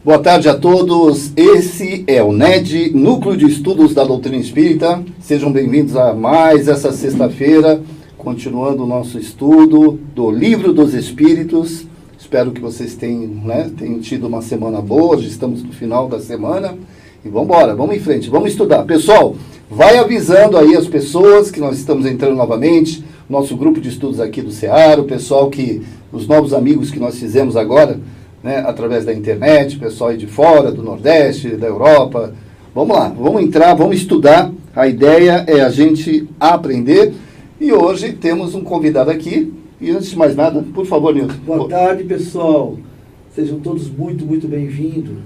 Boa tarde a todos, esse é o NED, Núcleo de Estudos da Doutrina Espírita. Sejam bem-vindos a mais essa sexta-feira, continuando o nosso estudo do Livro dos Espíritos. Espero que vocês tenham tido uma semana boa, já estamos no final da semana. E vamos embora, vamos em frente, vamos estudar. Pessoal, vai avisando aí as pessoas que nós estamos entrando novamente, nosso grupo de estudos aqui do Ceará, o pessoal os novos amigos que nós fizemos agora, através da internet, pessoal aí de fora, do Nordeste, da Europa. Vamos lá, vamos entrar, vamos estudar. A ideia é a gente aprender. E hoje temos um convidado aqui. E antes de mais nada, por favor, Nilton. Boa tarde, pessoal. Sejam todos muito, muito bem-vindos.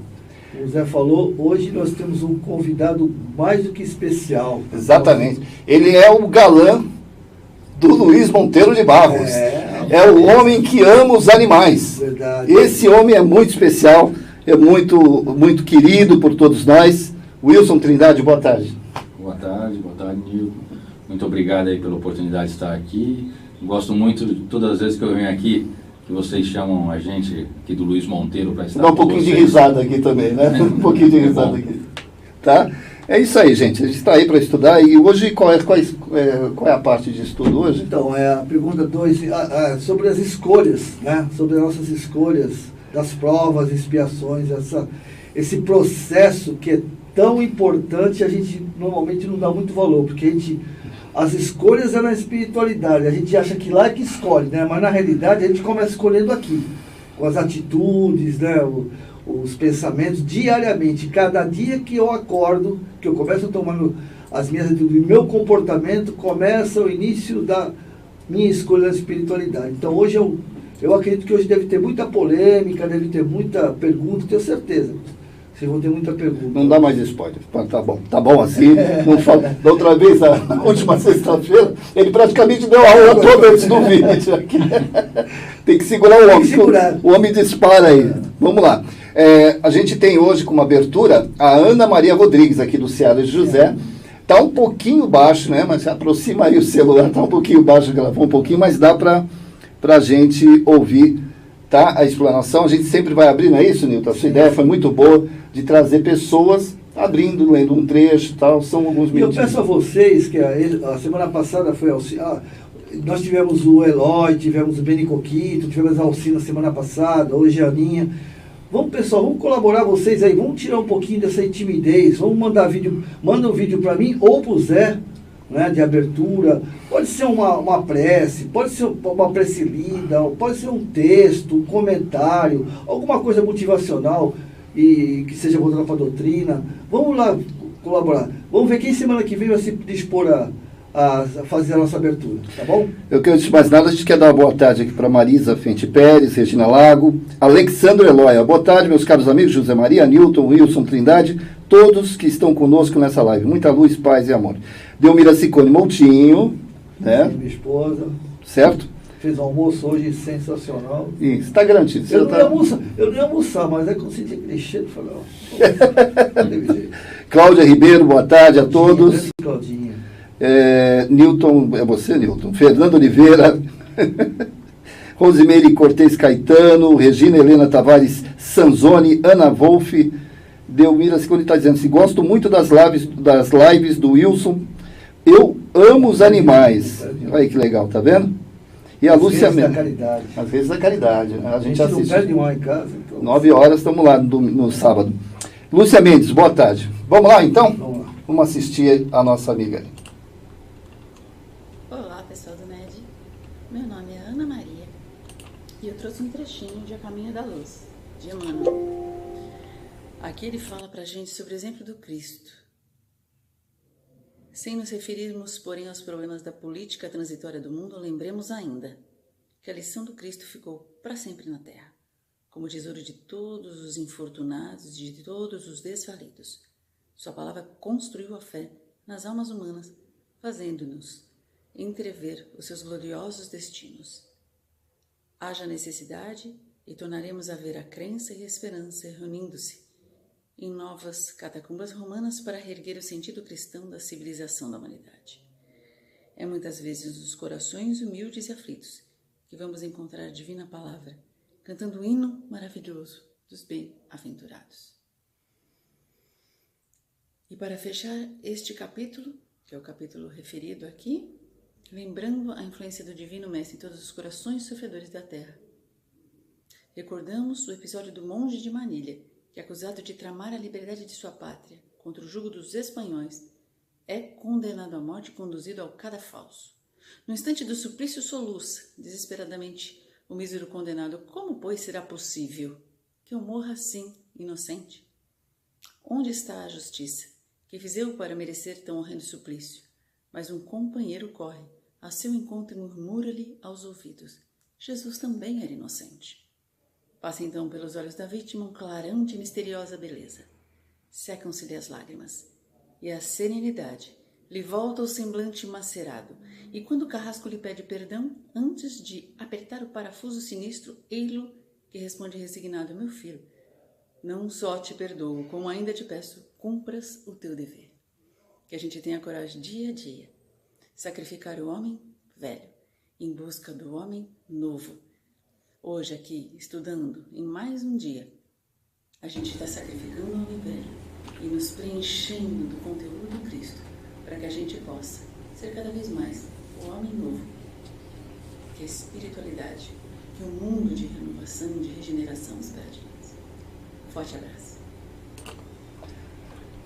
Como o Zé falou, hoje nós temos um convidado mais do que especial. Exatamente. Ele é o galã do Luiz Monteiro de Barros. É o homem que ama os animais. Verdade. Esse homem é muito especial, é muito, muito querido por todos nós. Wilson Trindade, boa tarde. Boa tarde, Nilton. Muito obrigado aí pela oportunidade de estar aqui. Gosto muito de todas as vezes que eu venho aqui, que vocês chamam a gente aqui do Luiz Monteiro para estar Dá um pouquinho de risada aqui também, né? Um pouquinho de risada aqui. Tá? É isso aí, gente. A gente está aí para estudar. E hoje, qual é a parte de estudo hoje? Então, é a pergunta 2, sobre as escolhas, né? Sobre as nossas escolhas, das provas, expiações, esse processo que é tão importante, a gente normalmente não dá muito valor, porque as escolhas é na espiritualidade, a gente acha que lá é que escolhe, né? Mas na realidade a gente começa escolhendo aqui, com as atitudes, né? Os pensamentos diariamente. Cada dia que eu acordo, que eu começo a tomar as minhas atitudes, meu comportamento, começa o início da minha escolha na espiritualidade. Então hoje eu acredito que hoje deve ter muita polêmica, deve ter muita pergunta, tenho certeza. Vocês vão ter muita pergunta. Não dá mais spoiler. Tá bom assim. Não fala. Da outra vez, na última sexta-feira, ele praticamente deu a aula toda antes do vídeo. Tem que segurar o homem. O homem dispara aí. Vamos lá. A gente tem hoje como abertura a Ana Maria Rodrigues, aqui do Ceará de José. Está um pouquinho baixo, né? Mas aproxima aí o celular, está um pouquinho baixo, gravou um pouquinho, mas dá para a gente ouvir, tá? A explanação. A gente sempre vai abrir, não é isso, Nilton? A sua ideia foi muito boa de trazer pessoas abrindo, lendo um trecho e tal. São alguns minutos. E eu peço a vocês que a semana passada foi nós tivemos o Eloy, tivemos o Beni Coquito, tivemos a Alcina semana passada, hoje a Aninha. Vamos, pessoal, vamos colaborar vocês aí, vamos tirar um pouquinho dessa timidez, vamos mandar vídeo, manda um vídeo para mim ou para o Zé, né, de abertura, pode ser uma prece, pode ser uma prece lida, pode ser um texto, um comentário, alguma coisa motivacional e que seja voltada para a doutrina. Vamos lá colaborar, vamos ver quem semana que vem vai se dispor a fazer a nossa abertura, tá bom? Eu quero, antes de mais nada, a gente quer dar uma boa tarde aqui para Marisa Fente Pérez, Regina Lago, Alexandre Eloy. Boa tarde, meus caros amigos, José Maria, Nilton, Wilson, Trindade, todos que estão conosco nessa live. Muita luz, paz e amor. Delmira Ciccone Moutinho, né? Minha esposa. Certo? Fez um almoço hoje sensacional. Isso, está garantido. Eu não ia almoçar, mas é que eu senti aquele cheiro e falei, Cláudia Ribeiro, boa tarde a todos. Claudinha. Nilton, é você, Nilton? Fernando Oliveira, Rosimeire Cortez Caetano, Regina Helena Tavares Sanzoni, Ana Wolff, Delmira Ciccone está dizendo assim, gosto muito das lives do Wilson, eu amo os animais. Olha que legal, tá vendo? E a Lúcia Mendes. Às vezes da caridade. A gente assiste. Não perde mal em casa. Então... 9 horas, estamos lá no sábado. Lúcia Mendes, boa tarde. Vamos lá, então? Vamos lá. Vamos assistir a nossa amiga. Olá, pessoal do NED. Meu nome é Ana Maria e eu trouxe um trechinho de A Caminho da Luz, de Emmanuel. Aqui ele fala pra gente sobre o exemplo do Cristo. Sem nos referirmos, porém, aos problemas da política transitória do mundo, lembremos ainda que a lição do Cristo ficou para sempre na Terra, como tesouro de todos os infortunados e de todos os desvalidos. Sua palavra construiu a fé nas almas humanas, fazendo-nos entrever os seus gloriosos destinos. haja necessidade e tornaremos a ver a crença e a esperança reunindo-se em novas catacumbas romanas para reerguer o sentido cristão da civilização da humanidade. É muitas vezes nos corações humildes e aflitos que vamos encontrar a divina palavra, cantando o hino maravilhoso dos bem-aventurados. E para fechar este capítulo, que é o capítulo referido aqui, lembrando a influência do Divino Mestre em todos os corações sofredores da Terra, recordamos o episódio do monge de Manilha, que, acusado de tramar a liberdade de sua pátria contra o jugo dos espanhóis, é condenado à morte e conduzido ao cadafalso. No instante do suplício soluça, desesperadamente, o mísero condenado: como, pois, será possível que eu morra assim, inocente? Onde está a justiça? Que fiz eu para merecer tão horrendo suplício? Mas um companheiro corre a seu encontro e murmura-lhe aos ouvidos: Jesus também era inocente. Passa então pelos olhos da vítima um clarão de misteriosa beleza. Secam-se-lhe as lágrimas, e a serenidade lhe volta ao semblante macerado, e quando o carrasco lhe pede perdão, antes de apertar o parafuso sinistro, ei-lo que responde resignado: meu filho, não só te perdoo, como ainda te peço, cumpras o teu dever. Que a gente tenha coragem dia a dia, sacrificar o homem velho, em busca do homem novo. Hoje aqui, estudando, em mais um dia, a gente está sacrificando o homem velho e nos preenchendo do conteúdo do Cristo, para que a gente possa ser cada vez mais o homem novo, que a espiritualidade, que o mundo de renovação, de regeneração espera de nós. Forte abraço.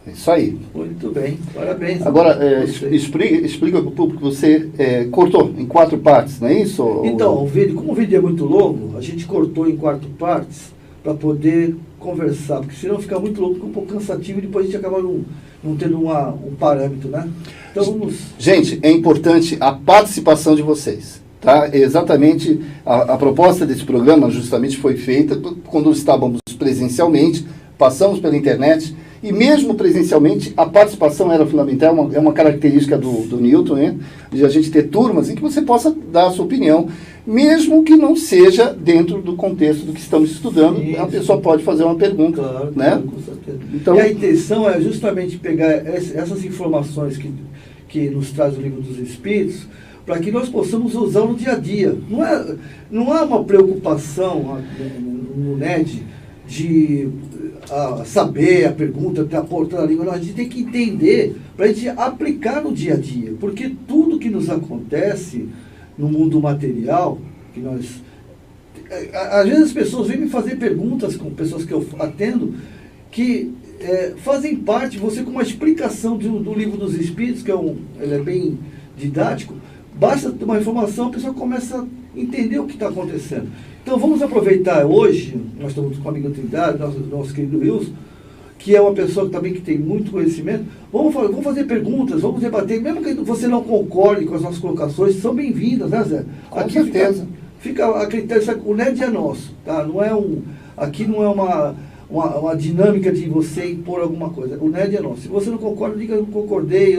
É isso aí. Muito bem, parabéns. Agora, explica para o público que você cortou em 4 partes, não é isso? Então, como o vídeo é muito longo, a gente cortou em 4 partes para poder conversar, porque senão fica muito longo, fica um pouco cansativo e depois a gente acaba não tendo um parâmetro, né? Então vamos... Gente, é importante a participação de vocês. Tá? Exatamente, a proposta desse programa justamente foi feita quando estávamos presencialmente, passamos pela internet, e mesmo presencialmente a participação era fundamental. É uma característica do Newton, né? De a gente ter turmas em que você possa dar a sua opinião, mesmo que não seja dentro do contexto do que estamos estudando. Isso. A pessoa pode fazer uma pergunta. Claro, né? Claro, com certeza. Então, e a intenção é justamente pegar essas informações que nos traz o Livro dos Espíritos, para que nós possamos usar no dia a dia. Não há uma preocupação no NED de saber a pergunta, ter a porta da língua. Não, a gente tem que entender para a gente aplicar no dia a dia. Porque tudo que nos acontece no mundo material, que nós... Às vezes as pessoas vêm me fazer perguntas com pessoas que eu atendo, que fazem parte, você com uma explicação do Livro dos Espíritos, que ele é bem didático, basta ter uma informação, a pessoa começa a entender o que está acontecendo. Então vamos aproveitar hoje, nós estamos com a amiga Trindade, nosso querido Wilson, que é uma pessoa também que tem muito conhecimento. Vamos fazer perguntas, vamos debater, mesmo que você não concorde com as nossas colocações, são bem-vindas, né, Zé? Com certeza. Fica a critério, o NED é nosso, tá? Aqui não é uma dinâmica de você impor alguma coisa. O NED é nosso. Se você não concorda, diga: não concordei.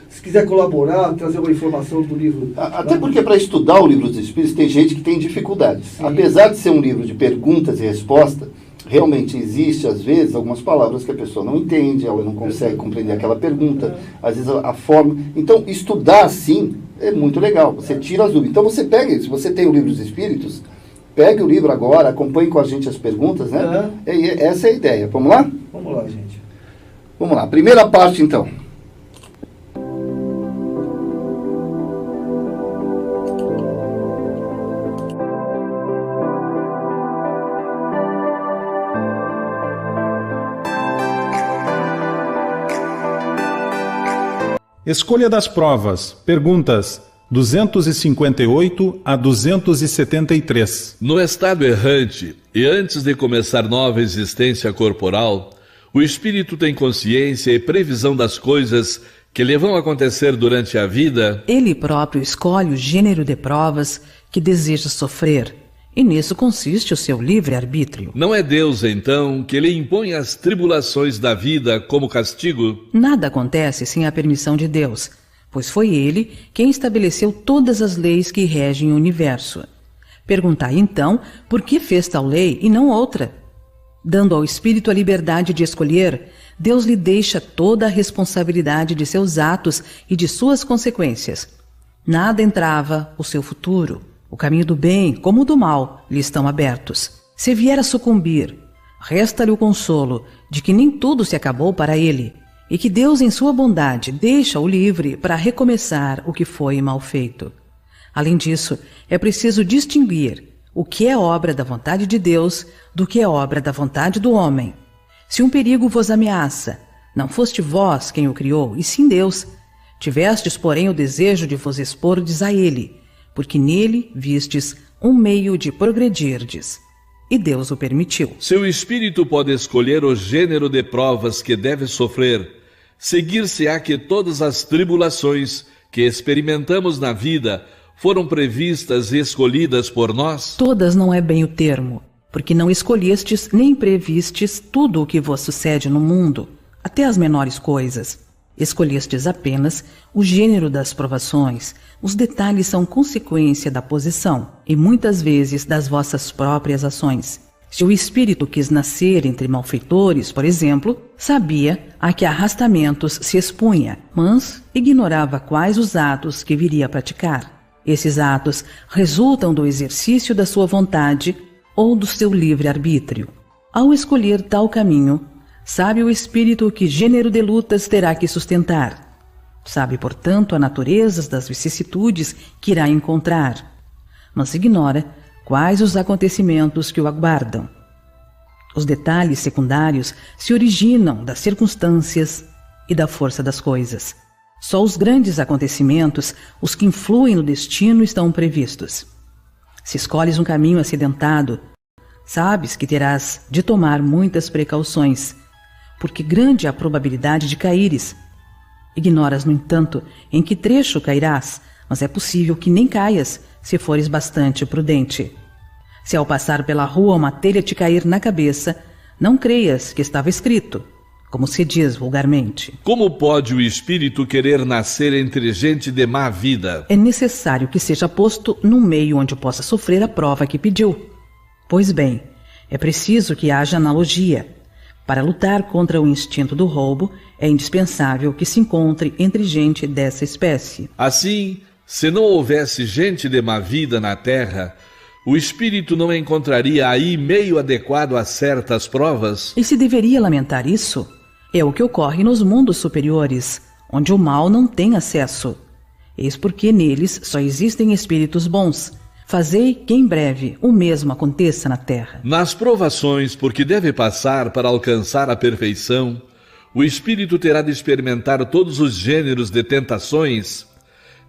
Se quiser colaborar, trazer uma informação do livro. Até porque para estudar o Livro dos Espíritos tem gente que tem dificuldades. Sim. Apesar de ser um livro de perguntas e respostas, realmente existe, às vezes, algumas palavras que a pessoa não entende, ela não consegue compreender aquela pergunta, às vezes a forma. Então, estudar assim é muito legal. Você tira as dúvidas. Então, você pega, se você tem o Livro dos Espíritos, pegue o livro agora, acompanhe com a gente as perguntas, né? Essa é a ideia. Vamos lá? Vamos lá, gente. Vamos lá. Primeira parte, então. Escolha das provas. Perguntas 258 a 273. No estado errante, e antes de começar nova existência corporal, o espírito tem consciência e previsão das coisas que lhe vão acontecer durante a vida. Ele próprio escolhe o gênero de provas que deseja sofrer, e nisso consiste o seu livre-arbítrio. Não é Deus, então, que lhe impõe as tribulações da vida como castigo? Nada acontece sem a permissão de Deus, pois foi Ele quem estabeleceu todas as leis que regem o universo. Perguntai então por que fez tal lei e não outra. Dando ao Espírito a liberdade de escolher, Deus lhe deixa toda a responsabilidade de seus atos e de suas consequências. Nada entrava o seu futuro. O caminho do bem como o do mal lhe estão abertos. Se vier a sucumbir, resta-lhe o consolo de que nem tudo se acabou para ele e que Deus, em sua bondade, deixa-o livre para recomeçar o que foi mal feito. Além disso, é preciso distinguir o que é obra da vontade de Deus do que é obra da vontade do homem. Se um perigo vos ameaça, não foste vós quem o criou, e sim Deus. Tivestes, porém, o desejo de vos expordes a ele, porque nele vistes um meio de progredirdes. E Deus o permitiu. Seu espírito pode escolher o gênero de provas que deve sofrer. Seguir-se-á que todas as tribulações que experimentamos na vida foram previstas e escolhidas por nós? Todas não é bem o termo, porque não escolhestes nem previstes tudo o que vos sucede no mundo, até as menores coisas. Escolhestes apenas o gênero das provações. Os detalhes são consequência da posição e muitas vezes das vossas próprias ações. Se o espírito quis nascer entre malfeitores, por exemplo, sabia a que arrastamentos se expunha, mas ignorava quais os atos que viria a praticar. Esses atos resultam do exercício da sua vontade ou do seu livre-arbítrio. Ao escolher tal caminho, sabe o espírito que gênero de lutas terá que sustentar. Sabe, portanto, a natureza das vicissitudes que irá encontrar, mas ignora quais os acontecimentos que o aguardam. Os detalhes secundários se originam das circunstâncias e da força das coisas. Só os grandes acontecimentos, os que influem no destino, estão previstos. Se escolhes um caminho acidentado, sabes que terás de tomar muitas precauções, porque grande é a probabilidade de caíres. Ignoras, no entanto, em que trecho cairás, mas é possível que nem caias, se fores bastante prudente. Se ao passar pela rua uma telha te cair na cabeça, não creias que estava escrito, como se diz vulgarmente. Como pode o espírito querer nascer entre gente de má vida? É necessário que seja posto num meio onde possa sofrer a prova que pediu. Pois bem, é preciso que haja analogia. Para lutar contra o instinto do roubo, é indispensável que se encontre entre gente dessa espécie. Assim, se não houvesse gente de má vida na terra, o espírito não encontraria aí meio adequado a certas provas? E se deveria lamentar isso? É o que ocorre nos mundos superiores, onde o mal não tem acesso. Eis porque neles só existem espíritos bons. Fazei que em breve o mesmo aconteça na terra. Nas provações por que deve passar para alcançar a perfeição, o espírito terá de experimentar todos os gêneros de tentações,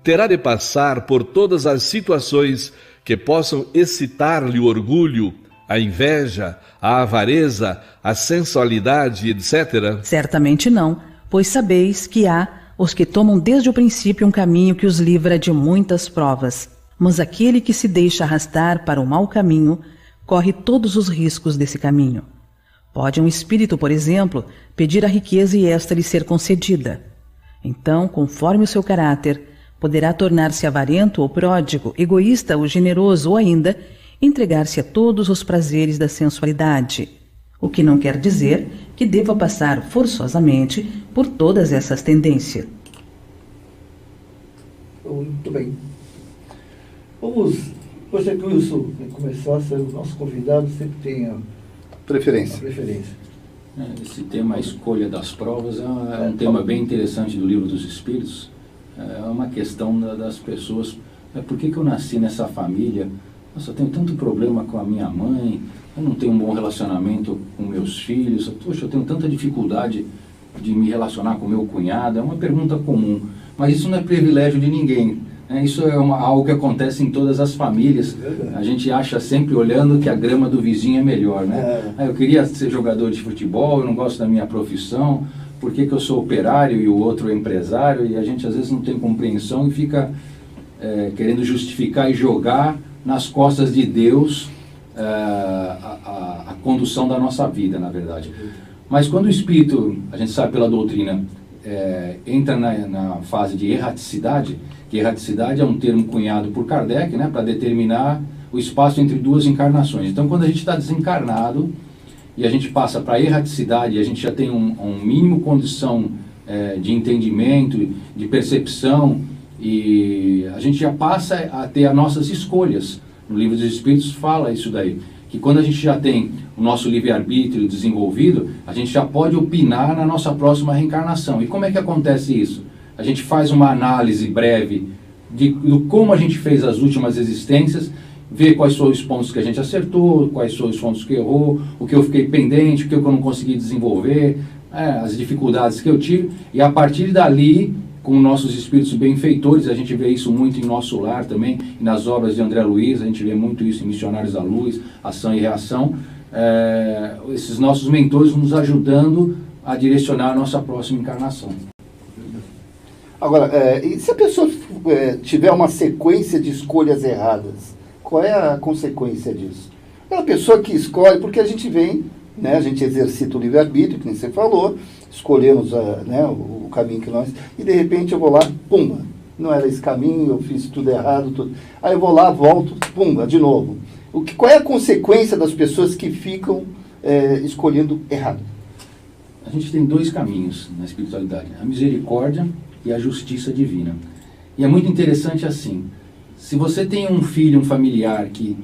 terá de passar por todas as situações que possam excitar-lhe o orgulho, a inveja, a avareza, a sensualidade, etc. Certamente não, pois sabeis que há os que tomam desde o princípio um caminho que os livra de muitas provas. Mas aquele que se deixa arrastar para o mau caminho corre todos os riscos desse caminho. Pode um espírito, por exemplo, pedir a riqueza e esta lhe ser concedida. Então, conforme o seu caráter, poderá tornar-se avarento ou pródigo, egoísta ou generoso, ou ainda entregar-se a todos os prazeres da sensualidade, o que não quer dizer que deva passar forçosamente por todas essas tendências. Muito bem. Gostaria que o Wilson começasse, o nosso convidado sempre tem a preferência. Esse tema, a escolha das provas, é um tema bem interessante do Livro dos Espíritos. É uma questão das pessoas. Por que eu nasci nessa família? Nossa, eu tenho tanto problema com a minha mãe, eu não tenho um bom relacionamento com meus filhos, poxa, eu tenho tanta dificuldade de me relacionar com meu cunhado. É uma pergunta comum, mas isso não é privilégio de ninguém. Isso é algo que acontece em todas as famílias. A gente acha sempre olhando que a grama do vizinho é melhor, né? Eu queria ser jogador de futebol, eu não gosto da minha profissão, por que eu sou operário e o outro é empresário? E a gente às vezes não tem compreensão e fica querendo justificar e jogar nas costas de Deus a condução da nossa vida, na verdade. Mas quando o espírito, a gente sabe pela doutrina, entra na fase de erraticidade, que erraticidade é um termo cunhado por Kardec, né, para determinar o espaço entre duas encarnações. Então, quando a gente está desencarnado e a gente passa para a erraticidade, a gente já tem um mínimo condição de entendimento, de percepção, e a gente já passa a ter as nossas escolhas. No Livro dos Espíritos fala isso daí, que quando a gente já tem o nosso livre-arbítrio desenvolvido, a gente já pode opinar na nossa próxima reencarnação. E como é que acontece isso? A gente faz uma análise breve de como a gente fez as últimas existências, ver quais foram os pontos que a gente acertou, quais foram os pontos que errou, o que eu fiquei pendente, o que eu não consegui desenvolver, as dificuldades que eu tive, e a partir dali, com nossos espíritos benfeitores, a gente vê isso muito em nosso lar também, e nas obras de André Luiz, a gente vê muito isso em Missionários da Luz, Ação e Reação, esses nossos mentores nos ajudando a direcionar a nossa próxima encarnação. Agora, e se a pessoa tiver uma sequência de escolhas erradas, qual é a consequência disso? É a pessoa que escolhe, porque a gente vem, né, a gente exercita o livre-arbítrio, que nem você falou, escolhemos o caminho que nós... E de repente eu vou lá, pumba, não era esse caminho, eu fiz tudo errado, tudo. Aí eu vou lá, volto, pumba, de novo. Qual é a consequência das pessoas que ficam escolhendo errado? A gente tem dois caminhos na espiritualidade, a misericórdia e a justiça divina. E é muito interessante assim, se você tem um filho, um familiar que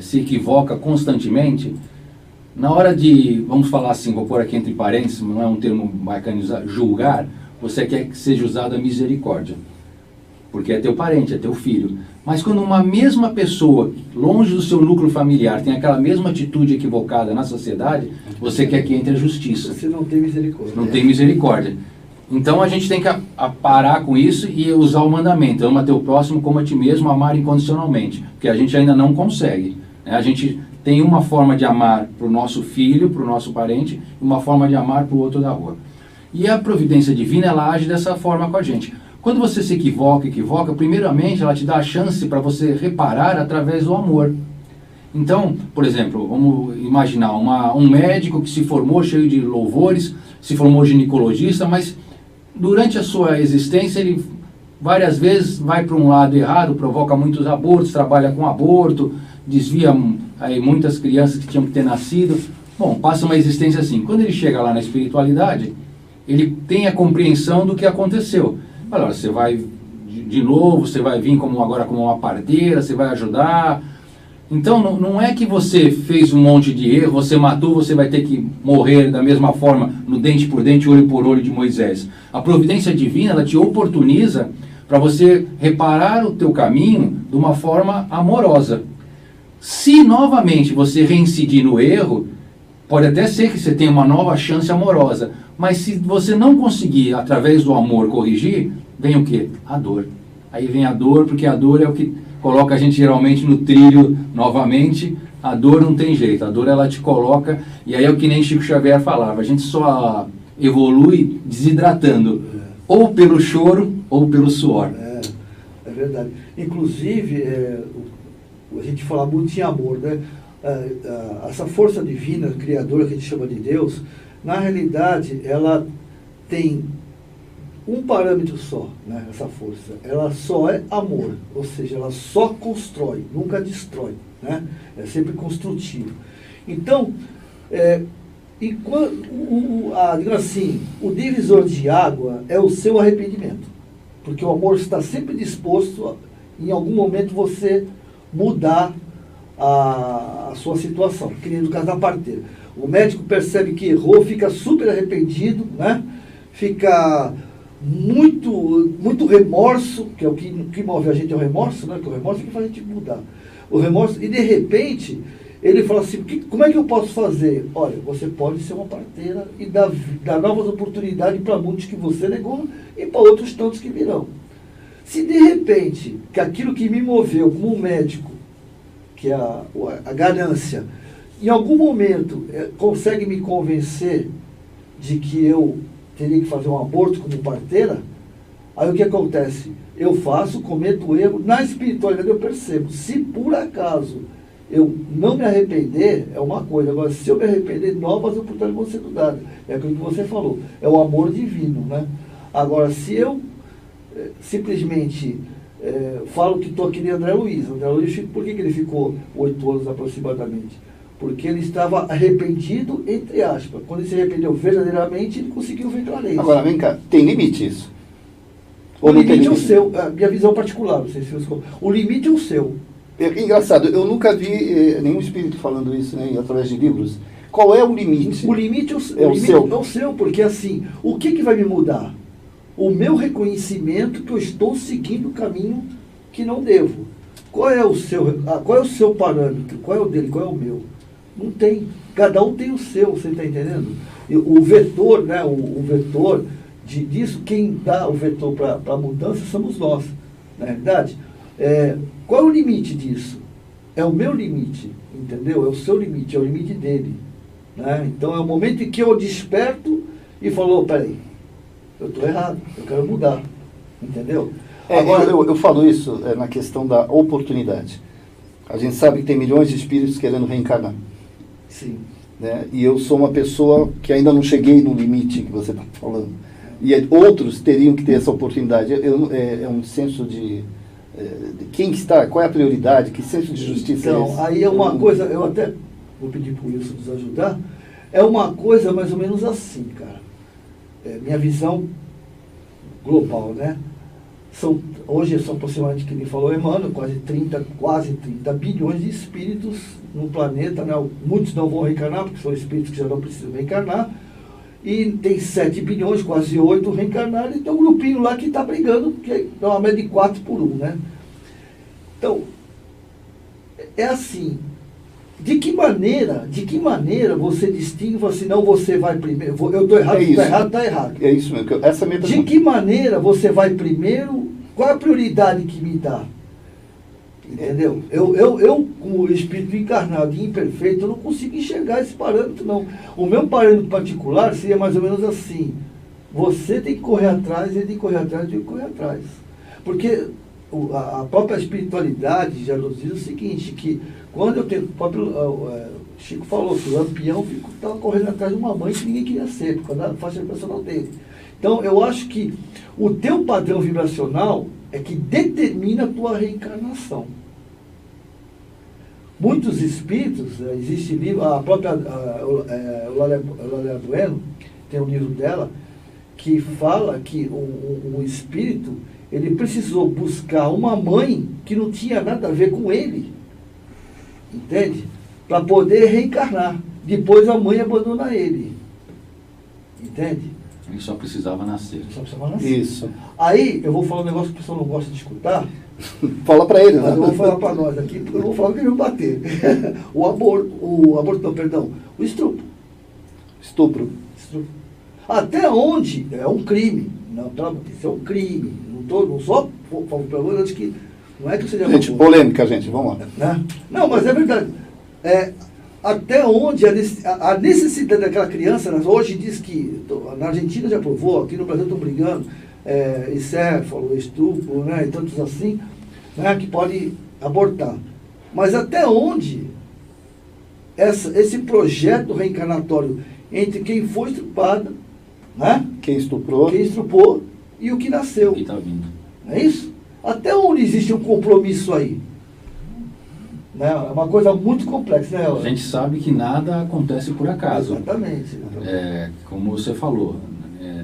se equivoca constantemente, na hora de, vamos falar assim, vou pôr aqui entre parênteses, não é um termo bacana usar, julgar, você quer que seja usada a misericórdia, porque é teu parente, é teu filho. Mas quando uma mesma pessoa, longe do seu núcleo familiar, tem aquela mesma atitude equivocada na sociedade, você quer que entre a justiça. Você não tem misericórdia. Não tem misericórdia. Então a gente tem que parar com isso e usar o mandamento, ama teu próximo como a ti mesmo, amar incondicionalmente, porque a gente ainda não consegue, né? A gente tem uma forma de amar para o nosso filho, para o nosso parente, e uma forma de amar para o outro da rua. E a providência divina, ela age dessa forma com a gente. Quando você se equivoca, primeiramente ela te dá a chance para você reparar através do amor. Então, por exemplo, vamos imaginar um médico que se formou cheio de louvores, se formou ginecologista, mas durante a sua existência ele várias vezes vai para um lado errado, provoca muitos abortos, trabalha com aborto, desvia aí muitas crianças que tinham que ter nascido. Bom, passa uma existência assim. Quando ele chega lá na espiritualidade, ele tem a compreensão do que aconteceu. Olha, você vai de novo, você vai vir agora como uma parteira, você vai ajudar. Então não é que você fez um monte de erro, você matou, você vai ter que morrer da mesma forma, no dente por dente, olho por olho de Moisés. A providência divina, ela te oportuniza para você reparar o teu caminho de uma forma amorosa. Se novamente você reincidir no erro, pode até ser que você tenha uma nova chance amorosa, mas se você não conseguir, através do amor, corrigir, vem o quê? A dor. Aí vem a dor, porque a dor é o que coloca a gente geralmente no trilho novamente. A dor não tem jeito, a dor ela te coloca, e aí é o que nem Chico Xavier falava, a gente só evolui desidratando, ou pelo choro, ou pelo suor. É verdade. Inclusive, a gente fala muito em amor, né? Essa força divina, criadora, que a gente chama de Deus, na realidade, ela tem um parâmetro só, né? Essa força. Ela só é amor, ou seja, ela só constrói, nunca destrói, né? É sempre construtivo. Então, digamos assim, o divisor de água é o seu arrependimento, porque o amor está sempre disposto, em algum momento, você mudar a sua situação, que nem no caso da parteira. O médico percebe que errou, fica super arrependido, né? Fica muito remorso, que é o que move a gente, é o remorso, né? Que o remorso é que faz a gente mudar. O remorso, e de repente, ele fala assim, como é que eu posso fazer? Olha, você pode ser uma parteira e dar novas oportunidades para muitos que você negou e para outros tantos que virão. Se de repente, que aquilo que me moveu como um médico, que é a ganância, em algum momento consegue me convencer de que eu teria que fazer um aborto como parteira, aí o que acontece? Eu faço, cometo erro, na espiritualidade eu percebo. Se por acaso eu não me arrepender, é uma coisa. Agora, se eu me arrepender, novas oportunidades vão ser dadas. É aquilo que você falou, é o amor divino, né? Agora, se eu simplesmente falo que estou aqui de André Luiz. André Luiz, por que ele ficou 8 anos aproximadamente? Porque ele estava arrependido, entre aspas. Quando ele se arrependeu verdadeiramente, ele conseguiu ver clareza. Agora, vem cá, tem limite isso? O limite é o seu, a minha visão particular, não sei se você... O limite é o seu. Engraçado, eu nunca vi nenhum espírito falando isso, né, através de livros. Qual é o limite? O limite é o seu, porque assim, o que vai me mudar? O meu reconhecimento que eu estou seguindo o caminho que não devo. Qual é o seu parâmetro? Qual é o dele? Qual é o meu? Não tem. Cada um tem o seu, você está entendendo? O vetor, né, o vetor disso, quem dá o vetor para a mudança somos nós. Na realidade, qual é o limite disso? É o meu limite, entendeu? É o seu limite, é o limite dele. Né? Então é o momento em que eu desperto e falo, peraí, eu estou errado, eu quero mudar, entendeu? Agora, eu falo isso na questão da oportunidade. A gente sabe que tem milhões de espíritos querendo reencarnar. Sim. Né? E eu sou uma pessoa que ainda não cheguei no limite que você está falando. E outros teriam que ter essa oportunidade. É um senso de quem está, qual é a prioridade, que senso de justiça é esse? Então, aí é uma coisa, eu até vou pedir para o Wilson nos ajudar, é uma coisa mais ou menos assim, cara. Minha visão global, né? Hoje são aproximadamente, que ele falou, Emmanuel, quase 30 bilhões de espíritos no planeta, né? Muitos não vão reencarnar, porque são espíritos que já não precisam reencarnar, e tem 7 bilhões, quase 8 reencarnados, e tem um grupinho lá que está brigando, que é uma média de 4 por 1, né? Então, é assim, de que maneira você distingue, assim, não, você vai primeiro, eu estou errado, está errado. É isso mesmo, essa é a minha pergunta. De que maneira você vai primeiro, qual é a prioridade que me dá? Entendeu? Eu, como espírito encarnado e imperfeito, eu não consigo enxergar esse parâmetro, não. O meu parâmetro particular seria mais ou menos assim, você tem que correr atrás, ele tem que correr atrás, eu tenho que correr atrás. Porque a própria espiritualidade já nos diz o seguinte, que quando eu tenho, o próprio Chico falou que o Lampião estava correndo atrás de uma mãe que ninguém queria ser, por causa da faixa vibracional dele. Então, eu acho que o teu padrão vibracional é que determina a tua reencarnação. Muitos espíritos, existe livro, a própria Eulália Bueno, tem um livro dela, que fala que o espírito, ele precisou buscar uma mãe que não tinha nada a ver com ele, entende? Para poder reencarnar. Depois a mãe abandona ele, entende? Ele só precisava nascer. Isso. Aí, eu vou falar um negócio que o pessoal não gosta de escutar. Fala para ele, mas eu vou falar para nós aqui, eu vou falar que ele vai bater. O estupro. Até onde é um crime. Não, isso é um crime. Não só falo para você que não é que seja... Gente, polêmica, gente, vamos lá. Né? Não, mas é verdade. Até onde a necessidade daquela criança, hoje diz que na Argentina já provou, aqui no Brasil estão brigando, encéfalo, estupro, né, e tantos assim, né, que pode abortar. Mas até onde esse projeto reencarnatório entre quem foi estuprado, né, quem estuprou e o que nasceu. E está vindo. Não é isso? Até onde existe um compromisso aí? Né? É uma coisa muito complexa, né? A gente sabe que nada acontece por acaso. Exatamente. Como você falou,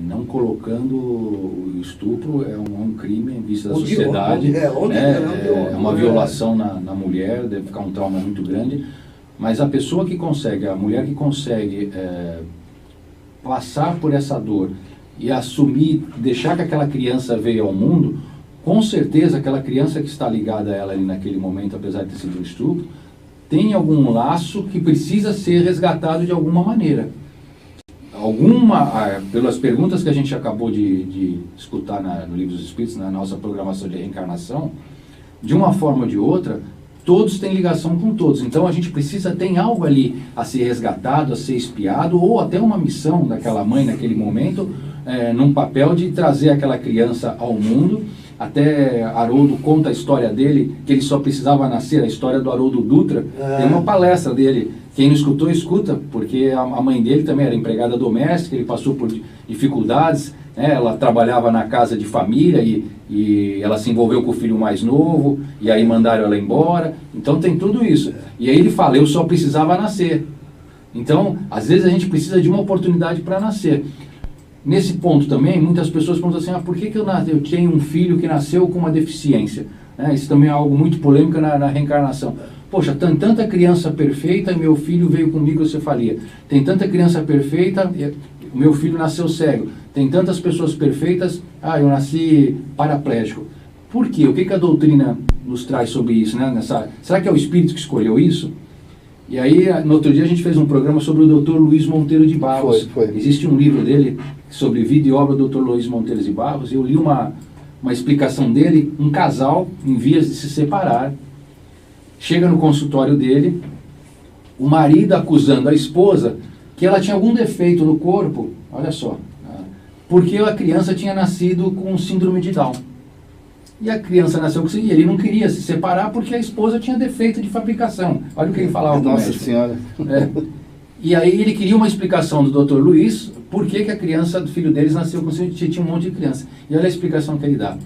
não colocando o estupro é um crime em vista da sociedade. É uma violação na mulher, deve ficar um trauma muito grande. Mas a pessoa que consegue, a mulher que consegue passar por essa dor e assumir, deixar que aquela criança veio ao mundo, com certeza aquela criança que está ligada a ela ali naquele momento, apesar de ter sido um estupro, tem algum laço que precisa ser resgatado de alguma maneira. Pelas perguntas que a gente acabou de escutar no Livro dos Espíritos, na nossa programação de reencarnação, de uma forma ou de outra, todos têm ligação com todos. Então a gente tem algo ali a ser resgatado, a ser espiado, ou até uma missão daquela mãe naquele momento, num papel de trazer aquela criança ao mundo. Até Haroldo conta a história dele, que ele só precisava nascer, a história do Haroldo Dutra. Tem uma palestra dele, quem não escutou, escuta, porque a mãe dele também era empregada doméstica, ele passou por dificuldades, né? Ela trabalhava na casa de família e e ela se envolveu com o filho mais novo, e aí mandaram ela embora. Então tem tudo isso. E aí ele fala, eu só precisava nascer. Então, às vezes a gente precisa de uma oportunidade para nascer. Nesse ponto também, muitas pessoas perguntam assim, por que eu tenho um filho que nasceu com uma deficiência? Isso também é algo muito polêmico na reencarnação. Poxa, tem tanta criança perfeita e meu filho veio com microcefalia. Tem tanta criança perfeita, o meu filho nasceu cego. Tem tantas pessoas perfeitas, eu nasci paraplégico. Por quê? O que a doutrina nos traz sobre isso? Será que é o espírito que escolheu isso? E aí, no outro dia, a gente fez um programa sobre o Dr. Luiz Monteiro de Barros. Foi. Existe um livro dele sobre vida e obra do Dr. Luiz Monteiro de Barros. Eu li uma explicação dele, um casal em vias de se separar. Chega no consultório dele, o marido acusando a esposa que ela tinha algum defeito no corpo, olha só, porque a criança tinha nascido com síndrome de Down. E a criança nasceu com síndrome, e ele não queria se separar porque a esposa tinha defeito de fabricação. Olha o que ele falava com o médico. Nossa Senhora. E aí ele queria uma explicação do Dr. Luiz, por que a criança do filho deles nasceu com síndrome de Down, tinha um monte de criança. E olha a explicação que ele dá.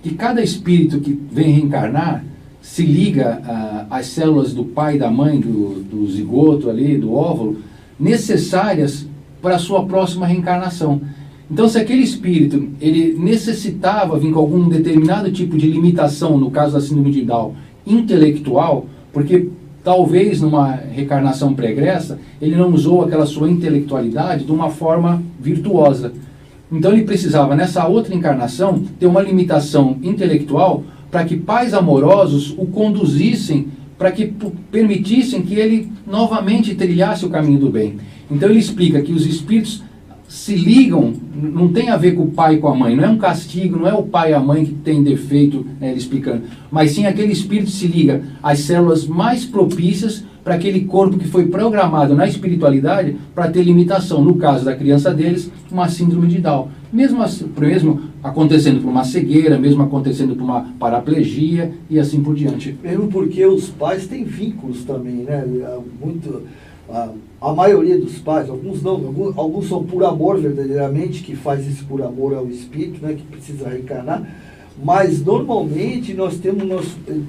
Que cada espírito que vem reencarnar se liga às células do pai e da mãe, do zigoto ali, do óvulo, necessárias para a sua próxima reencarnação. Então, se aquele espírito ele necessitava vir com algum determinado tipo de limitação, no caso da síndrome de Down, intelectual, porque talvez numa reencarnação pregressa ele não usou aquela sua intelectualidade de uma forma virtuosa. Então ele precisava, nessa outra encarnação, ter uma limitação intelectual para que pais amorosos o conduzissem, para que permitissem que ele novamente trilhasse o caminho do bem. Então ele explica que os espíritos se ligam, não tem a ver com o pai e com a mãe, não é um castigo, não é o pai e a mãe que tem defeito, ele explicando, mas sim aquele espírito se liga às células mais propícias para aquele corpo que foi programado na espiritualidade para ter limitação. No caso da criança deles, uma síndrome de Down. Mesmo acontecendo por uma cegueira, mesmo acontecendo por uma paraplegia e assim por diante. Mesmo porque os pais têm vínculos também, né? A maioria dos pais, alguns não, alguns são por amor verdadeiramente, que faz isso por amor ao espírito, né, que precisa reencarnar, mas normalmente nós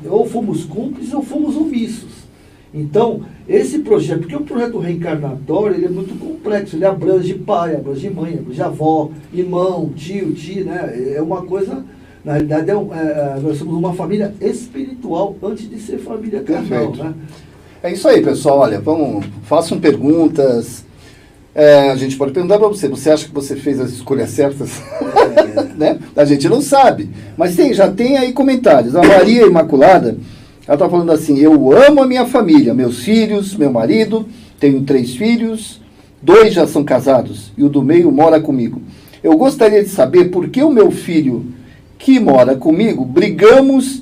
ou fomos cúmplices ou fomos omissos. Então, esse projeto, porque o projeto reencarnatório ele é muito complexo, ele abrange pai, abrange mãe, abrange avó, irmão, tio, tia, né? É uma coisa, na realidade, nós somos uma família espiritual antes de ser família carnal, né? É isso aí, pessoal. Olha, façam perguntas. A gente pode perguntar para você. Você acha que você fez as escolhas certas? Né? A gente não sabe. Mas já tem aí comentários. A Maria Imaculada, ela está falando assim, eu amo a minha família, meus filhos, meu marido, tenho 3 filhos, 2 já são casados e o do meio mora comigo. Eu gostaria de saber por que o meu filho que mora comigo brigamos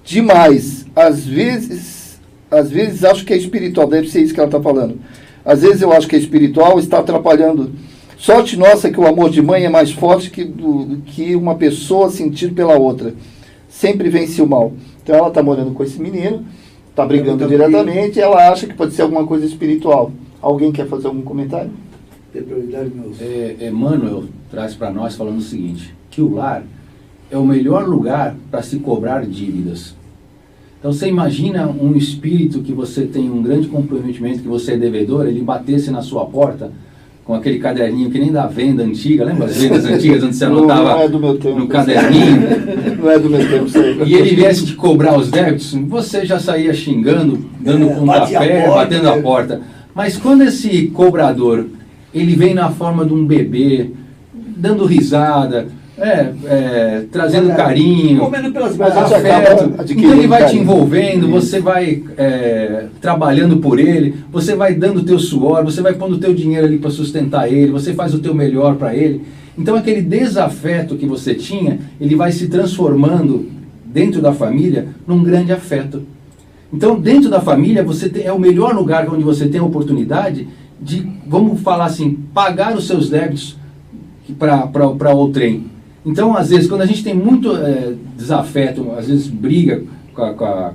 demais. Às vezes acho que é espiritual, deve ser isso que ela está falando. Às vezes eu acho que é espiritual, está atrapalhando. Sorte nossa que o amor de mãe é mais forte que uma pessoa sentir pela outra. Sempre vence o mal. Então ela está morando com esse menino, está brigando diretamente, e ela acha que pode ser alguma coisa espiritual. Alguém quer fazer algum comentário? Tem prioridade, meus. Emmanuel traz para nós falando o seguinte, que o lar é o melhor lugar para se cobrar dívidas. Então você imagina um espírito que você tem um grande comprometimento, que você é devedor, ele batesse na sua porta com aquele caderninho que nem da venda antiga, lembra as vendas antigas onde você anotava no caderninho? Não é do meu tempo, sei. E ele viesse te cobrar os débitos, você já saía xingando, dando pontapé, batendo a porta. Mas quando esse cobrador, ele vem na forma de um bebê, dando risada, trazendo carinho, comendo pelas afeto, então ele vai te envolvendo, você vai trabalhando por ele, você vai dando o teu suor, você vai pondo o teu dinheiro ali para sustentar ele, você faz o teu melhor para ele. Então aquele desafeto que você tinha, ele vai se transformando dentro da família num grande afeto. Então dentro da família é o melhor lugar onde você tem a oportunidade de, vamos falar assim, pagar os seus débitos para outrem. Então, às vezes, quando a gente tem muito desafeto, às vezes briga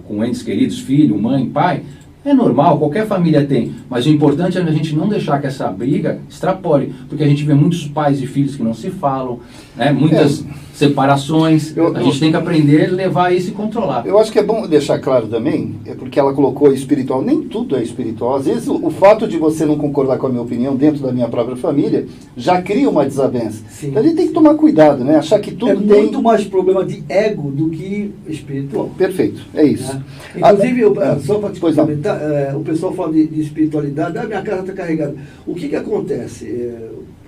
com entes queridos, filho, mãe, pai, É normal, qualquer família tem, mas o importante é a gente não deixar que essa briga extrapole, porque a gente vê muitos pais e filhos que não se falam, né? Muitas separações, a gente tem que aprender a levar isso e controlar. Eu acho que é bom deixar claro também, é porque ela colocou espiritual, nem tudo é espiritual. Às vezes o fato de você não concordar com a minha opinião dentro da minha própria família já cria uma desavença. Sim. Então a gente tem que tomar cuidado, né? Achar que tudo tem... É muito mais problema de ego do que espiritual. Perfeito, é isso. Inclusive, só para te pois não. comentar, o pessoal fala de espiritualidade, minha casa está carregada. O que acontece?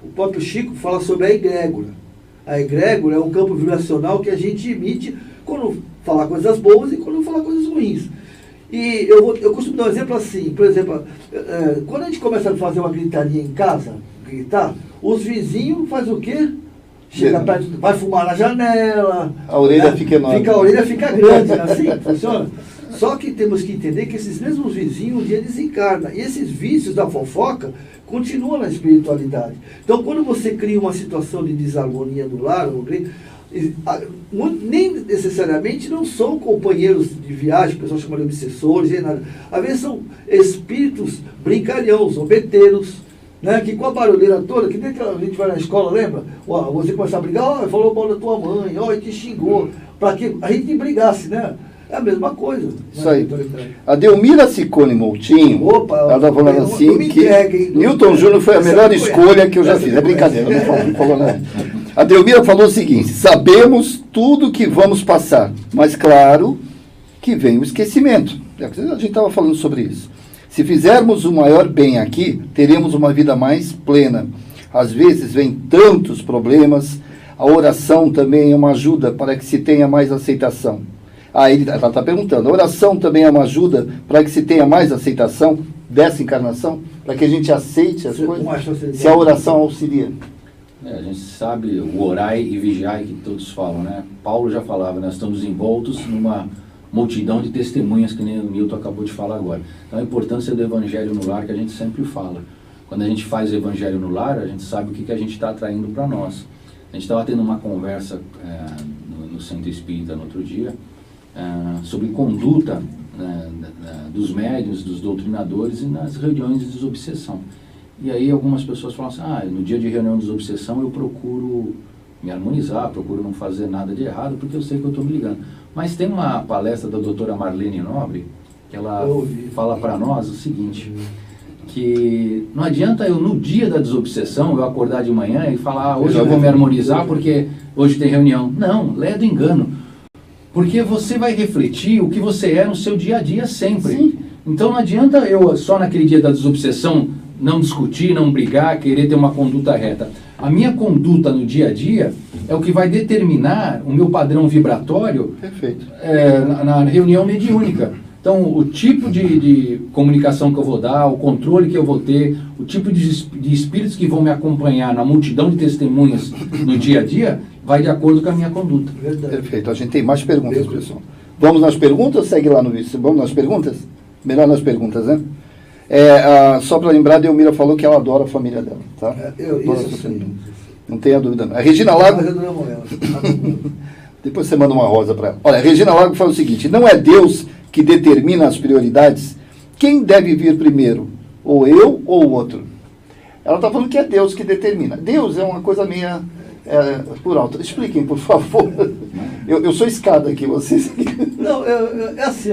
O próprio Chico fala sobre a egrégora. A egrégora é um campo vibracional que a gente emite quando falar coisas boas e quando falar coisas ruins. E eu costumo dar um exemplo assim, por exemplo, quando a gente começa a fazer uma gritaria em casa, gritar, os vizinhos fazem o quê? Chega perto, vai fumar na janela. A orelha fica enorme. A orelha fica grande, não é assim? Funciona? Só que temos que entender que esses mesmos vizinhos um dia desencarnam. E esses vícios da fofoca continuam na espiritualidade. Então, quando você cria uma situação de desarmonia no lar, nem necessariamente não são companheiros de viagem, o pessoal chama de obsessores, nem nada. Às vezes são espíritos brincalhões, zombeteiros, né, que com a barulheira toda, que dentro a gente vai na escola, lembra? Você começar a brigar, falou mal da tua mãe, te xingou, para que a gente brigasse, né? É a mesma coisa. Isso aí. A Delmira Ciccone Moutinho, ela está falando assim que Newton Júnior foi a melhor escolha que eu já fiz. É brincadeira, não falou nada. A Delmira falou o seguinte: sabemos tudo que vamos passar, mas claro que vem o esquecimento. A gente estava falando sobre isso. Se fizermos o maior bem aqui, teremos uma vida mais plena. Às vezes vem tantos problemas, a oração também é uma ajuda para que se tenha mais aceitação. Ela está perguntando, a oração também é uma ajuda para que se tenha mais aceitação dessa encarnação? Para que a gente aceite as coisas? Se a oração auxilia. A gente sabe o orai e vigiai que todos falam, né? Paulo já falava, nós estamos envoltos numa multidão de testemunhas, que nem o Milton acabou de falar agora. Então a importância do evangelho no lar que a gente sempre fala. Quando a gente faz o evangelho no lar, a gente sabe o que a gente está atraindo para nós. A gente estava tendo uma conversa no Centro Espírita no outro dia, sobre conduta dos médiuns, dos doutrinadores e nas reuniões de desobsessão. E aí algumas pessoas falam assim, no dia de reunião de desobsessão eu procuro me harmonizar, procuro não fazer nada de errado, porque eu sei que eu estou me ligando. Mas tem uma palestra da doutora Marlene Nobre, que ela fala para nós o seguinte, que não adianta eu, no dia da desobsessão, eu acordar de manhã e falar, hoje eu vou me harmonizar porque hoje tem reunião. Não, lé do engano. Porque você vai refletir o que você é no seu dia a dia sempre. Sim. Então não adianta eu, só naquele dia da desobsessão, não discutir, não brigar, querer ter uma conduta reta. A minha conduta no dia a dia é o que vai determinar o meu padrão vibratório na reunião mediúnica. Então, o tipo de comunicação que eu vou dar, o controle que eu vou ter, o tipo de espíritos que vão me acompanhar na multidão de testemunhas no dia a dia, vai de acordo com a minha conduta. Perfeito. A gente tem mais perguntas, pessoal. Vamos nas perguntas? Segue lá no vídeo. Vamos nas perguntas? Melhor nas perguntas, né? Só para lembrar, a Delmira falou que ela adora a família dela. Tá? Não tenha dúvida. A Regina Lago... Depois você manda uma rosa para ela. Olha, a Regina Lago fala o seguinte: não é Deus que determina as prioridades? Quem deve vir primeiro? Ou eu ou o outro? Ela está falando que é Deus que determina. Deus é uma coisa meia por alto. Expliquem, por favor. Eu sou escada aqui, vocês... Não, é assim,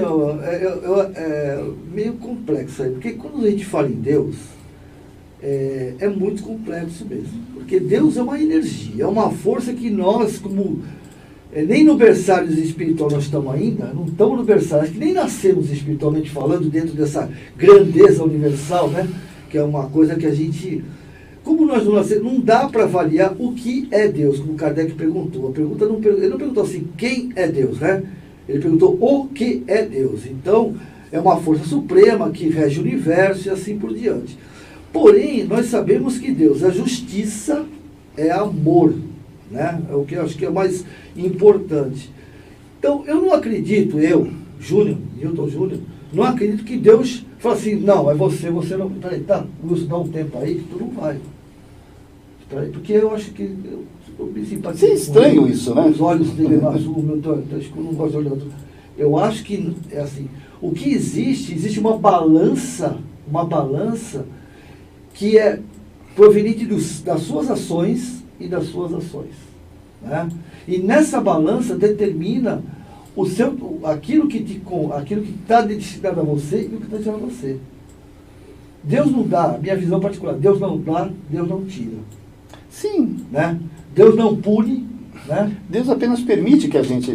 meio complexo aí. Porque quando a gente fala em Deus, é muito complexo mesmo. Porque Deus é uma energia, é uma força que nós, como... nem no berçário espiritual nós estamos ainda, não estamos no berçário, acho que nem nascemos espiritualmente falando dentro dessa grandeza universal, né? Que é uma coisa que a gente... Como nós não nascemos, não dá para avaliar o que é Deus, como Kardec perguntou. Ele não perguntou assim, quem é Deus, né? Ele perguntou o que é Deus. Então, é uma força suprema que rege o universo e assim por diante. Porém, nós sabemos que Deus é justiça, é amor, né? É o que eu acho que é mais importante. Então, eu não acredito, Newton Júnior, não acredito que Deus fala assim, não, é você não... Peraí, Wilson, dá um tempo aí que tu não vai. Peraí, porque eu acho que... Eu me simpatizo. É estranho isso, né? Os olhos dele é azul, eu não gosto de olhar. Eu acho que é assim, o que existe uma balança que é proveniente das suas ações e das suas ações, né? E nessa balança determina aquilo que está destinado a você e o que está destinado a você. Deus não dá, minha visão particular, Deus não dá, Deus não tira. Sim. Né? Deus não pune, né? Deus apenas permite que a gente...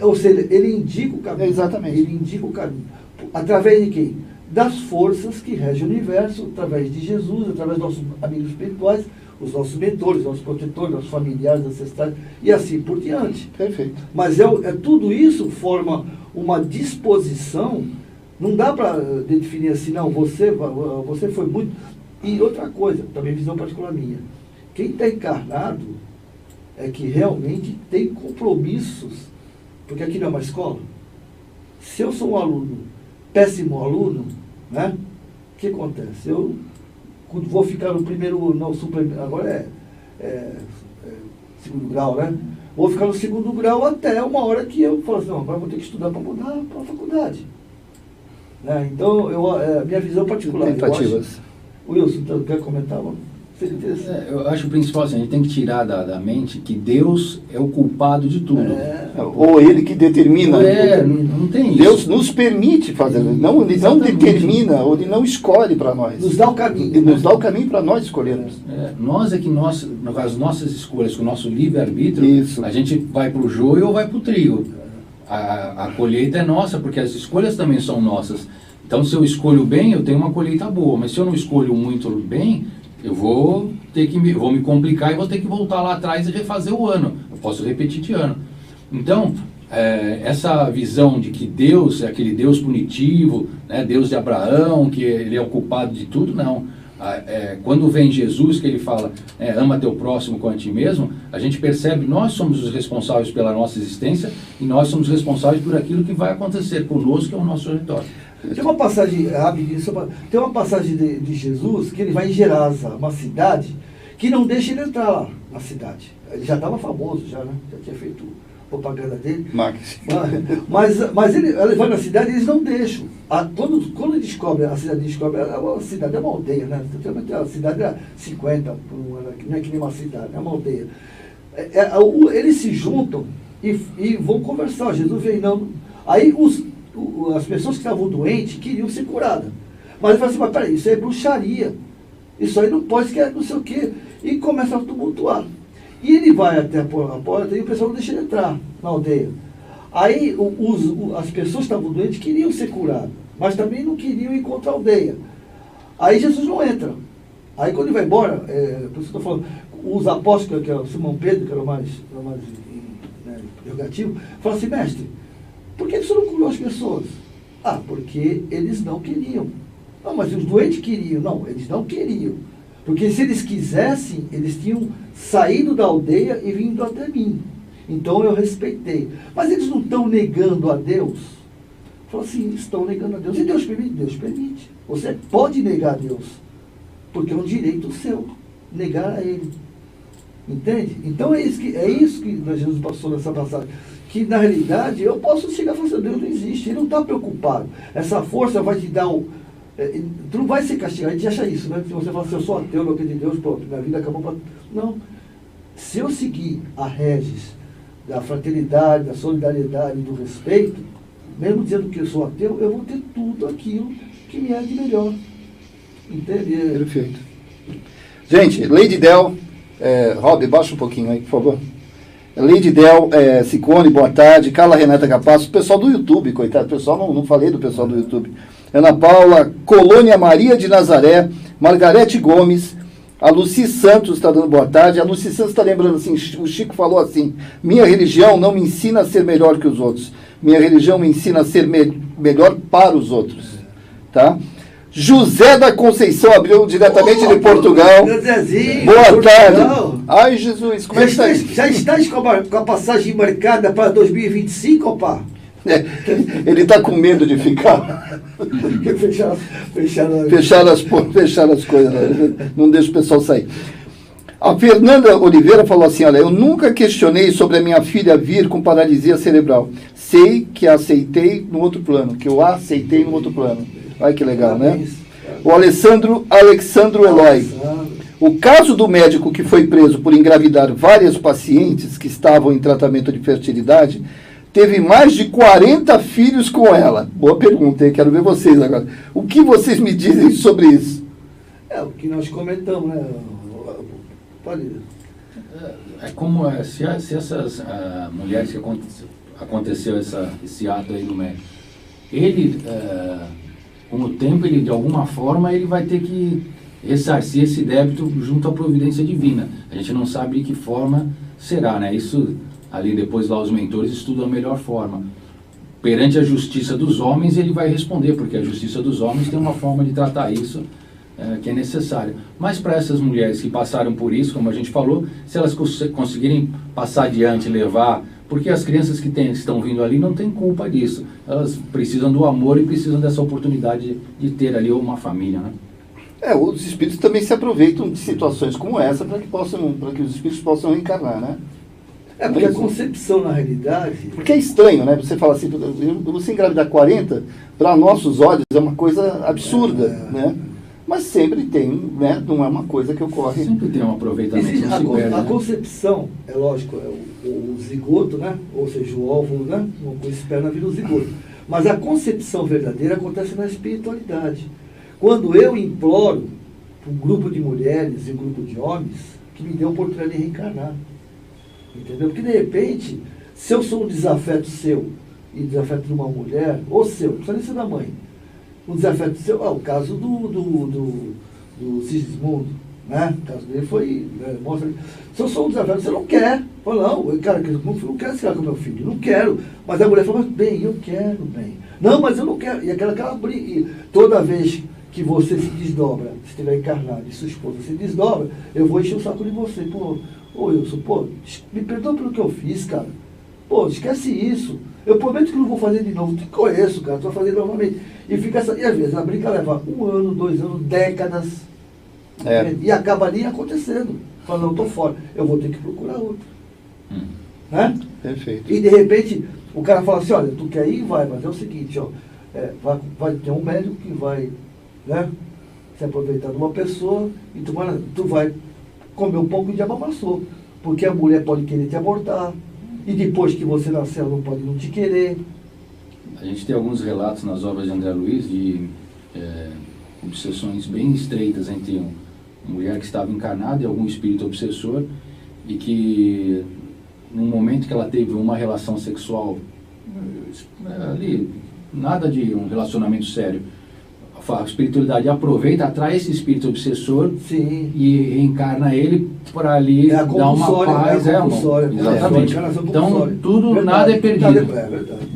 Ou seja, ele indica o caminho. Exatamente. Ele indica o caminho. Através de quem? Das forças que regem o universo, através de Jesus, através dos nossos amigos espirituais, os nossos mentores, nossos protetores, nossos familiares, ancestrais, e assim por diante. Perfeito. Mas tudo isso forma uma disposição. Não dá para definir assim, não, você foi muito... E outra coisa, também visão particular minha, quem está encarnado é que realmente tem compromissos, porque aqui não é uma escola. Se eu sou um aluno, péssimo aluno, né, o que acontece? Eu vou ficar no primeiro, não, agora segundo grau, né? Vou ficar no segundo grau até uma hora que eu falo assim, não, agora vou ter que estudar para mudar para a faculdade. Né? Então, minha visão particular... Tentativas. Wilson, então, quer comentar? Eu acho o principal assim, a gente tem que tirar da mente que Deus é o culpado de tudo. Ou ele que determina. Não tem isso. Deus nos permite fazer, ele não determina, ou ele não escolhe para nós. Nos dá o caminho. Ele nos dá o caminho para nós escolhermos. No caso, nossas escolhas, com o nosso livre-arbítrio, a gente vai para o joio ou vai para o trigo. A colheita é nossa, porque as escolhas também são nossas. Então, se eu escolho bem, eu tenho uma colheita boa. Mas se eu não escolho muito bem, eu vou me complicar e vou ter que voltar lá atrás e refazer o ano. Eu posso repetir de ano. Então, essa visão de que Deus é aquele Deus punitivo, né, Deus de Abraão, que ele é o culpado de tudo, não. Quando vem Jesus, que ele fala, ama teu próximo como a ti mesmo, a gente percebe que nós somos os responsáveis pela nossa existência e nós somos responsáveis por aquilo que vai acontecer conosco, que é o nosso retorno. Tem uma passagem, tem uma passagem de Jesus que ele vai em Gerasa, uma cidade, que não deixa ele entrar lá na cidade. Ele já estava famoso, já tinha feito propaganda dele. Mas ele vai na cidade e eles não deixam. Quando ele descobre, a cidade descobre, a cidade é uma aldeia, né? A cidade é 50, não é que nem uma cidade, é uma aldeia. Eles se juntam e vão conversar. Jesus veio, não. Aí as pessoas que estavam doentes queriam ser curadas. Mas ele fala assim, mas peraí, isso é bruxaria. Isso aí não pode, que é não sei o quê. E começa a tumultuar. E ele vai até a porta e o pessoal não deixa ele entrar na aldeia. Aí as pessoas que estavam doentes queriam ser curadas, mas também não queriam ir contra a aldeia. Aí Jesus não entra. Aí quando ele vai embora, por isso que eu estou falando, os apóstolos, que era o Simão Pedro, que era o mais interrogativo, falam assim, mestre, por que você não curou as pessoas? Porque eles não queriam. Não, mas os doentes queriam. Não, eles não queriam. Porque se eles quisessem, eles tinham saído da aldeia e vindo até mim. Então eu respeitei. Mas eles não estão negando a Deus? Falou assim, estão negando a Deus. E Deus permite? Deus permite. Você pode negar a Deus. Porque é um direito seu, negar a Ele. Entende? Então é isso que Jesus passou nessa passagem. Que na realidade eu posso chegar e falar assim, Deus não existe, Ele não está preocupado. Essa força vai te dar tu não vai ser castigado, a gente acha isso, né? Se você fala assim, eu sou ateu, não acredito em Deus, pronto, minha vida acabou. Não. Se eu seguir a regis da fraternidade, da solidariedade, do respeito, mesmo dizendo que eu sou ateu, eu vou ter tudo aquilo que me é de melhor. Entende? Perfeito. Gente, Lady Del, Rob, baixa um pouquinho aí, por favor. Lady Del, Ciccone, boa tarde. Carla Renata Capasso, o pessoal do YouTube, coitado, pessoal, não falei do pessoal do YouTube. Ana Paula, Colônia Maria de Nazaré, Margarete Gomes, a Luci Santos está dando boa tarde. A Luci Santos está lembrando assim, o Chico falou assim, minha religião não me ensina a ser melhor que os outros, minha religião me ensina a ser melhor para os outros. Tá? José da Conceição abriu diretamente de Portugal. Boa tarde. Ai, Jesus, como é que está? Já estás com a passagem marcada para 2025, opa? Ele está com medo de ficar. Fechar as coisas, não deixa o pessoal sair. A Fernanda Oliveira falou assim, olha, eu nunca questionei sobre a minha filha vir com paralisia cerebral. Sei que a aceitei no outro plano, que eu a aceitei no outro plano. Olha que legal, né? O Alexandro Eloy. O caso do médico que foi preso por engravidar várias pacientes que estavam em tratamento de fertilidade, teve mais de 40 filhos com ela. Boa pergunta, hein? Quero ver vocês agora. O que vocês me dizem sobre isso? É o que nós comentamos, né? Pode. É como se essas mulheres que aconteceu esse ato aí do médico, ele, com o tempo, ele de alguma forma, ele vai ter que ressarcir esse débito junto à providência divina. A gente não sabe de que forma será, né? Isso, ali depois lá os mentores estudam a melhor forma. Perante a justiça dos homens, ele vai responder, porque a justiça dos homens tem uma forma de tratar isso que é necessária. Mas para essas mulheres que passaram por isso, como a gente falou, se elas conseguirem passar adiante, levar, porque as crianças que estão vindo ali não têm culpa disso. Elas precisam do amor e precisam dessa oportunidade de ter ali uma família, né? Os espíritos também se aproveitam de situações como essa para que os espíritos possam reencarnar, né? Porque a concepção, na realidade... Porque é estranho, né? Você fala assim, você engravidar 40, para nossos olhos é uma coisa absurda, né? Mas sempre tem, né? Não é uma coisa que ocorre... Sempre tem um aproveitamento, não se perde, a né? concepção, é lógico, é o zigoto, né? Ou seja, o óvulo, né? Uma coisa esperma vira o zigoto. Mas a concepção verdadeira acontece na espiritualidade. Quando eu imploro para um grupo de mulheres e um grupo de homens que me dê a oportunidade de reencarnar. Entendeu? Porque, de repente, se eu sou um desafeto seu e desafeto de uma mulher, ou seu, não precisa nem ser da mãe, um desafeto seu, o caso do Sigismundo, né? O caso dele foi, mostra, se eu sou um desafeto, você não quer. Fala, não, cara, eu não quero esse cara com meu filho, não quero. Mas a mulher fala, mas bem, eu quero, bem. Não, mas eu não quero. E aquela briga, e toda vez que você se desdobra, se estiver encarnado e sua esposa se desdobra, eu vou encher o saco de você. Ô Wilson, me perdoa pelo que eu fiz, cara. Esquece isso. Eu prometo que não vou fazer de novo. Te conheço, cara, tu vai fazer novamente. E às vezes a briga leva 1 ano, 2 anos, décadas. E acaba ali acontecendo. Fala, não, tô fora. Eu vou ter que procurar outro. Né? Perfeito. E de repente, o cara fala assim, olha, tu quer ir? Vai, mas é o seguinte, vai ter um médico que vai, né, se aproveitar de uma pessoa e tu vai comer um pouco de amassou, porque a mulher pode querer te abortar e depois que você nascer ela não pode não te querer. A gente tem alguns relatos nas obras de André Luiz de obsessões bem estreitas entre uma mulher que estava encarnada e algum espírito obsessor, e que no momento que ela teve uma relação sexual ali, nada de um relacionamento sério, a espiritualidade aproveita, atrai esse espírito obsessor. Sim. E reencarna ele para ali dar uma paz. Exatamente. Então, tudo, verdade, nada é perdido. É verdade.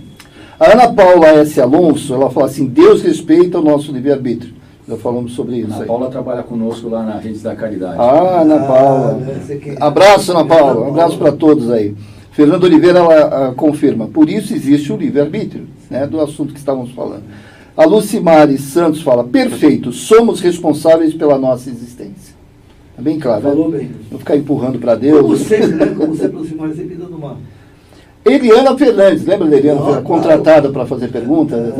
A Ana Paula S. Alonso, ela fala assim, Deus respeita o nosso livre-arbítrio. Já falamos sobre isso. Ana Paula trabalha conosco lá na Rede da Caridade. Ana Paula. Abraço, Ana Paula. Um abraço para todos aí. Fernando Oliveira, ela confirma. Por isso existe o livre-arbítrio, né, do assunto que estávamos falando. A Lucimari Santos fala, perfeito, somos responsáveis pela nossa existência. É bem claro, falou, né? Bem. Não ficar empurrando para Deus. Como sempre, né? Como sempre, Lucimari sempre dando uma... Eliana Fernandes, lembra da Eliana? Contratada para fazer pergunta?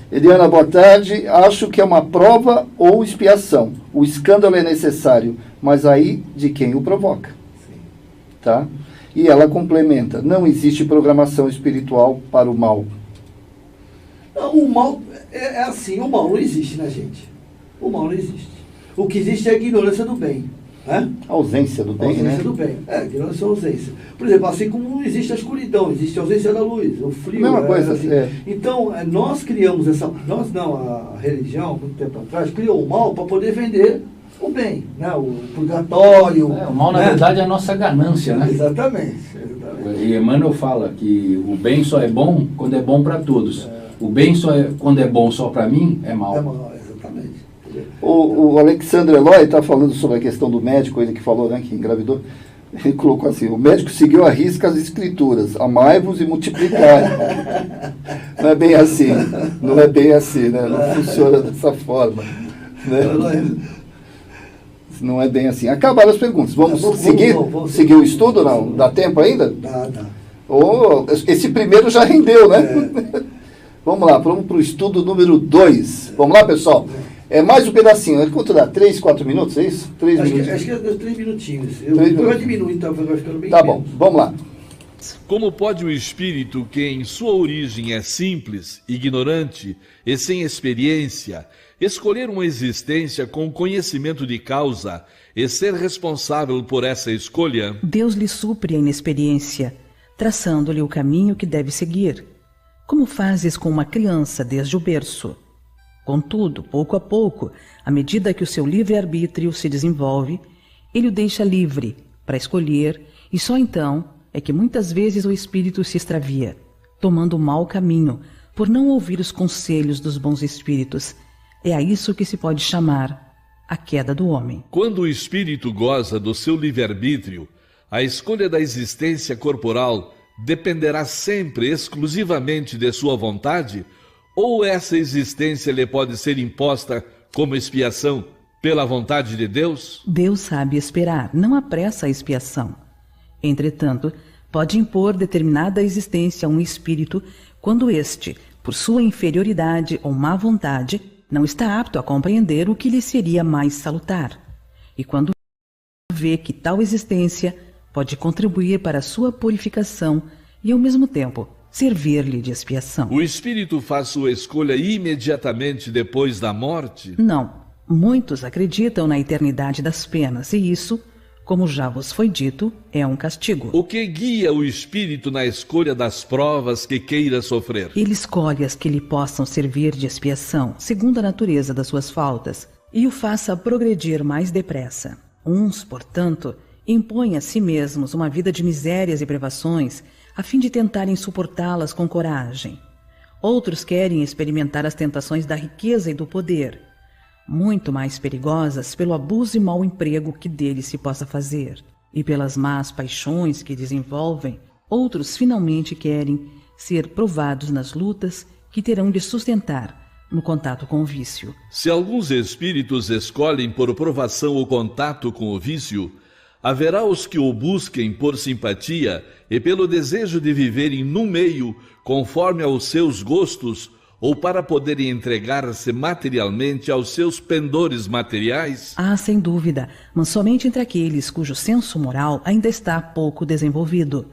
Eliana, boa tarde. Acho que é uma prova ou expiação. O escândalo é necessário, mas aí de quem o provoca. Sim. Tá? E ela complementa, não existe programação espiritual para o mal. Não, o mal é assim, o mal não existe, né, gente? O mal não existe. O que existe é a ignorância do bem. Né? A ausência do bem, a ausência, né? do bem. Ignorância ou ausência. Por exemplo, assim como não existe a escuridão, existe a ausência da luz, o frio. Mesma coisa. Assim. Então, nós criamos a religião, muito tempo atrás, criou o mal para poder vender o bem, né? O purgatório. O mal, na verdade, é a nossa ganância, né? Exatamente. E Emmanuel fala que o bem só é bom quando é bom para todos. O bem quando é bom só para mim, é mal. É mal, exatamente. O Alexandre Eloy está falando sobre a questão do médico, ele que falou, né, que engravidou. Ele colocou assim, o médico seguiu à risca as escrituras, amai-vos e multiplicai. Não é bem assim, né? Não funciona dessa forma. Né? Não é bem assim. Acabaram as perguntas. Vamos Vamos seguir o estudo ou não? Dá tempo ainda? Dá. Esse primeiro já rendeu, né? É. Vamos lá, vamos para o estudo número 2. Vamos lá, pessoal? É mais um pedacinho. Quanto dá? 3, 4 minutos, é isso? 3 minutos. Acho que é 3 minutinhos. Depois vai diminuir, então vai ficando bem Tá menos. bom, vamos lá. Como pode o espírito, que em sua origem é simples, ignorante e sem experiência, escolher uma existência com conhecimento de causa e ser responsável por essa escolha? Deus lhe supre a inexperiência, traçando-lhe o caminho que deve seguir, como fazes com uma criança desde o berço. Contudo, pouco a pouco, à medida que o seu livre-arbítrio se desenvolve, ele o deixa livre para escolher, e só então é que muitas vezes o espírito se extravia, tomando o mau caminho, por não ouvir os conselhos dos bons espíritos. É a isso que se pode chamar a queda do homem. Quando o espírito goza do seu livre-arbítrio, a escolha da existência corporal dependerá sempre exclusivamente de sua vontade, ou essa existência lhe pode ser imposta como expiação pela vontade de Deus? Deus sabe esperar, não apressa a expiação. Entretanto, pode impor determinada existência a um espírito quando este, por sua inferioridade ou má vontade, não está apto a compreender o que lhe seria mais salutar. E quando vê que tal existência pode contribuir para a sua purificação e, ao mesmo tempo, servir-lhe de expiação. O espírito faz sua escolha imediatamente depois da morte? Não. Muitos acreditam na eternidade das penas, e isso, como já vos foi dito, é um castigo. O que guia o espírito na escolha das provas que queira sofrer? Ele escolhe as que lhe possam servir de expiação, segundo a natureza das suas faltas, e o faça progredir mais depressa. Uns, portanto, impõem a si mesmos uma vida de misérias e privações, a fim de tentarem suportá-las com coragem. Outros querem experimentar as tentações da riqueza e do poder, muito mais perigosas pelo abuso e mau emprego que deles se possa fazer, e pelas más paixões que desenvolvem. Outros finalmente querem ser provados nas lutas que terão de sustentar no contato com o vício. Se alguns espíritos escolhem por provação o contato com o vício, haverá os que o busquem por simpatia e pelo desejo de viverem num meio conforme aos seus gostos, ou para poderem entregar-se materialmente aos seus pendores materiais? Ah, sem dúvida, mas somente entre aqueles cujo senso moral ainda está pouco desenvolvido.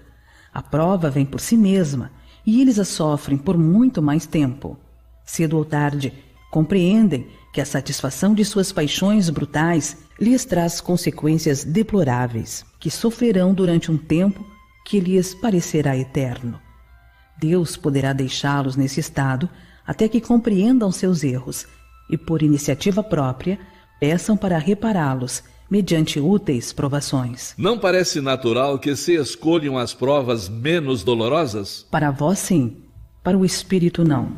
A prova vem por si mesma, e eles a sofrem por muito mais tempo. Cedo ou tarde, compreendem que a satisfação de suas paixões brutais lhes traz consequências deploráveis, que sofrerão durante um tempo que lhes parecerá eterno. Deus poderá deixá-los nesse estado até que compreendam seus erros e, por iniciativa própria, peçam para repará-los mediante úteis provações. Não parece natural que se escolham as provas menos dolorosas? Para vós, sim. Para o espírito, não.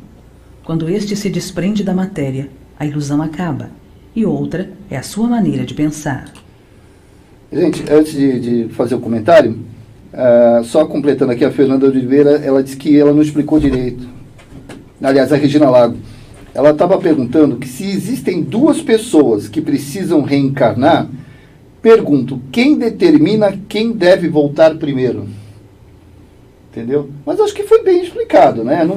Quando este se desprende da matéria, a ilusão acaba, e outra é a sua maneira de pensar. Gente, antes de fazer o comentário, só completando aqui, a Fernanda Oliveira, ela disse que ela não explicou direito. Aliás, a Regina Lago, ela estava perguntando que se existem duas pessoas que precisam reencarnar, pergunto, quem determina quem deve voltar primeiro? Entendeu? Mas acho que foi bem explicado, né?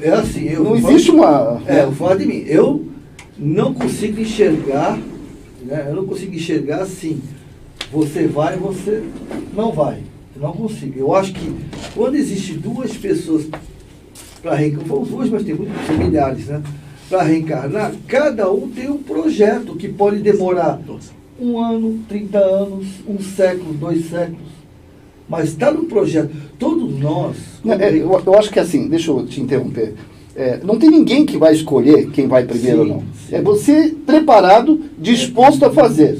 É assim, não existe uma... eu falo de mim, eu não consigo enxergar, né? Eu não consigo enxergar assim, você vai, você não vai. Eu não consigo. Eu acho que quando existe duas pessoas para reencarnar, foram duas, mas tem são milhares, né? Para reencarnar, cada um tem um projeto que pode demorar 1 ano, 30 anos, 1 século, 2 séculos. Mas está no projeto. Todos nós... Eu acho que assim, deixa eu te interromper. Não tem ninguém que vai escolher quem vai primeiro ou não. Sim. É você preparado, disposto a fazer.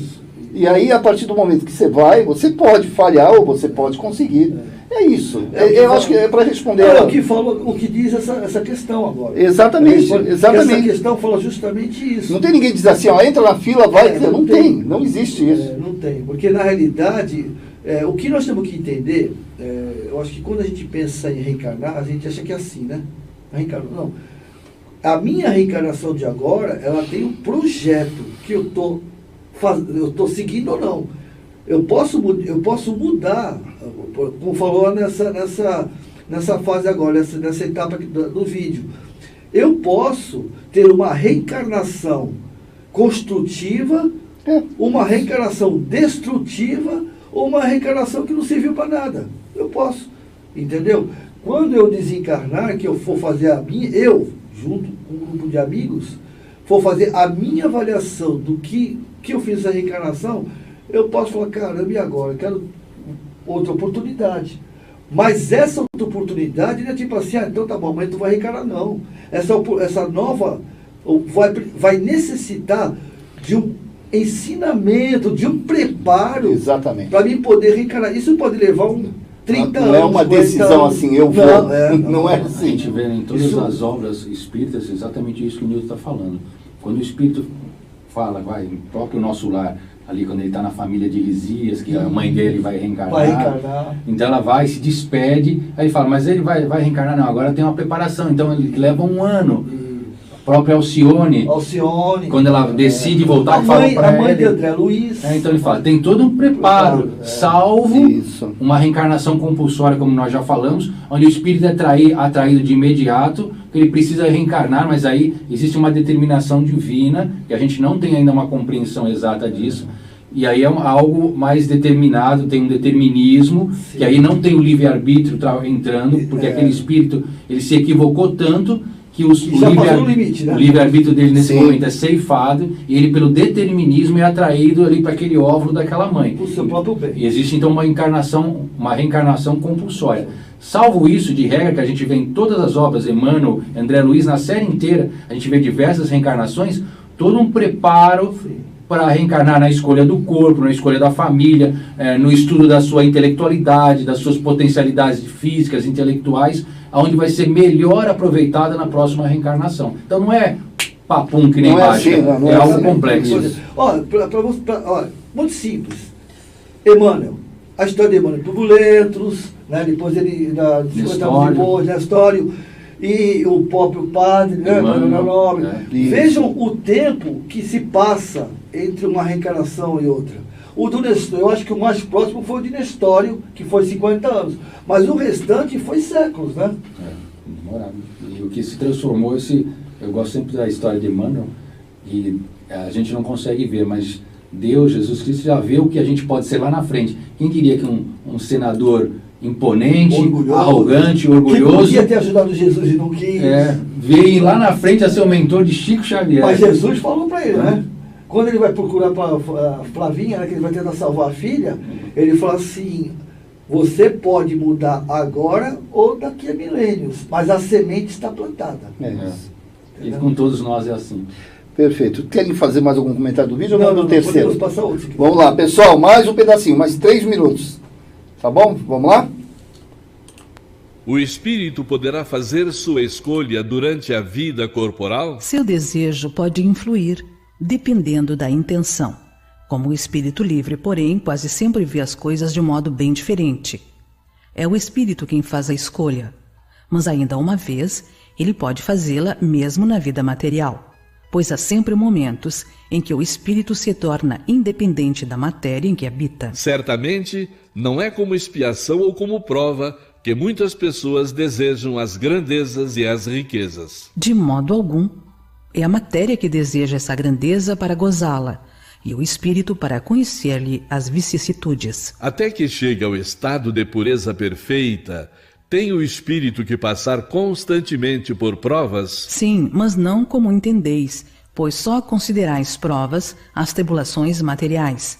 E aí, a partir do momento que você vai, você pode falhar ou você pode conseguir. É isso. Eu acho que é para responder. O que diz essa questão agora. Exatamente. Essa questão fala justamente isso. Não tem ninguém que diz assim, ó, entra na fila, vai. Não tem. Não existe isso. Não tem. Porque, na realidade, o que nós temos que entender, eu acho que quando a gente pensa em reencarnar, a gente acha que é assim, né? Não. A minha reencarnação de agora, ela tem um projeto que eu estou eu estou seguindo ou não. Eu posso mudar, como falou nessa fase agora, nessa etapa aqui do vídeo. Eu posso ter uma reencarnação construtiva, uma reencarnação destrutiva, ou uma reencarnação que não serviu para nada. Eu posso, entendeu? Quando eu desencarnar, que eu for fazer eu, junto com um grupo de amigos, for fazer a minha avaliação do que eu fiz essa reencarnação, eu posso falar, caramba, e agora? Eu quero outra oportunidade. Mas essa outra oportunidade não é tipo assim, então tá bom, mas tu vai reencarnar, não. Essa nova vai necessitar de um ensinamento, de um preparo. Exatamente. Para mim poder reencarnar. Isso pode levar 30 anos. Não é uma decisão assim, eu vou. Não é assim. A gente vê em todas as obras espíritas exatamente isso que o Nilton está falando. Quando o espírito fala, o próprio Nosso Lar, ali quando ele está na família de Lisias, que a mãe dele vai reencarnar. Então ela vai, se despede, aí fala, mas ele vai reencarnar? Não, agora tem uma preparação, então ele leva um ano. A própria Alcione, quando ela decide voltar, fala para ele. A mãe de André Luiz. Então ele fala, tem todo um preparo, salvo uma reencarnação compulsória, como nós já falamos, onde o espírito é atraído de imediato, que ele precisa reencarnar, mas aí existe uma determinação divina, que a gente não tem ainda uma compreensão exata disso, e aí é algo mais determinado, tem um determinismo, que aí não tem o livre-arbítrio entrando, porque aquele espírito, ele se equivocou tanto, que o livre-arbítrio dele nesse momento é ceifado, e ele pelo determinismo é atraído ali para aquele óvulo daquela mãe. O seu próprio bem. E existe então uma reencarnação compulsória. Salvo isso, de regra, que a gente vê em todas as obras, Emmanuel, André Luiz, na série inteira, a gente vê diversas reencarnações, todo um preparo para reencarnar na escolha do corpo, na escolha da família, no estudo da sua intelectualidade, das suas potencialidades físicas, intelectuais, onde vai ser melhor aproveitada na próxima reencarnação. Então não é papum que nem mágica, é algo complexo. Olha, muito simples. Emmanuel, a história de Emmanuel, turbulentos, né? Depois ele, 50 anos depois, Nestório, e o próprio padre, né? Vejam o tempo que se passa entre uma reencarnação e outra. O do Nestório, eu acho que o mais próximo foi o de Nestório, que foi 50 anos. Mas o restante foi séculos, né? Demorado. E o que se transformou, eu gosto sempre da história de Emmanuel, e a gente não consegue ver, mas Deus, Jesus Cristo, já vê o que a gente pode ser lá na frente. Quem diria que um senador imponente, arrogante, orgulhoso... Que podia ter ajudado Jesus e não quis. Veio lá na frente a ser o mentor de Chico Xavier. Mas Jesus falou para ele, né? Quando ele vai procurar para Flavinha, né, que ele vai tentar salvar a filha, ele fala assim, você pode mudar agora ou daqui a milênios, mas a semente está plantada. E com todos nós é assim. Perfeito. Querem fazer mais algum comentário do vídeo ou vamos no terceiro? Podemos passar outro. Vamos lá, pessoal, mais um pedacinho, mais 3 minutos. Tá bom? Vamos lá? O espírito poderá fazer sua escolha durante a vida corporal? Seu desejo pode influir, dependendo da intenção. Como o espírito livre, porém, quase sempre vê as coisas de um modo bem diferente. É o espírito quem faz a escolha, mas ainda uma vez, ele pode fazê-la mesmo na vida material, pois há sempre momentos em que o espírito se torna independente da matéria em que habita. Certamente, não é como expiação ou como prova que muitas pessoas desejam as grandezas e as riquezas. De modo algum. É a matéria que deseja essa grandeza para gozá-la, e o espírito para conhecer-lhe as vicissitudes. Até que chegue ao estado de pureza perfeita, tem o espírito que passar constantemente por provas? Sim, mas não como entendeis, pois só considerais provas as tribulações materiais.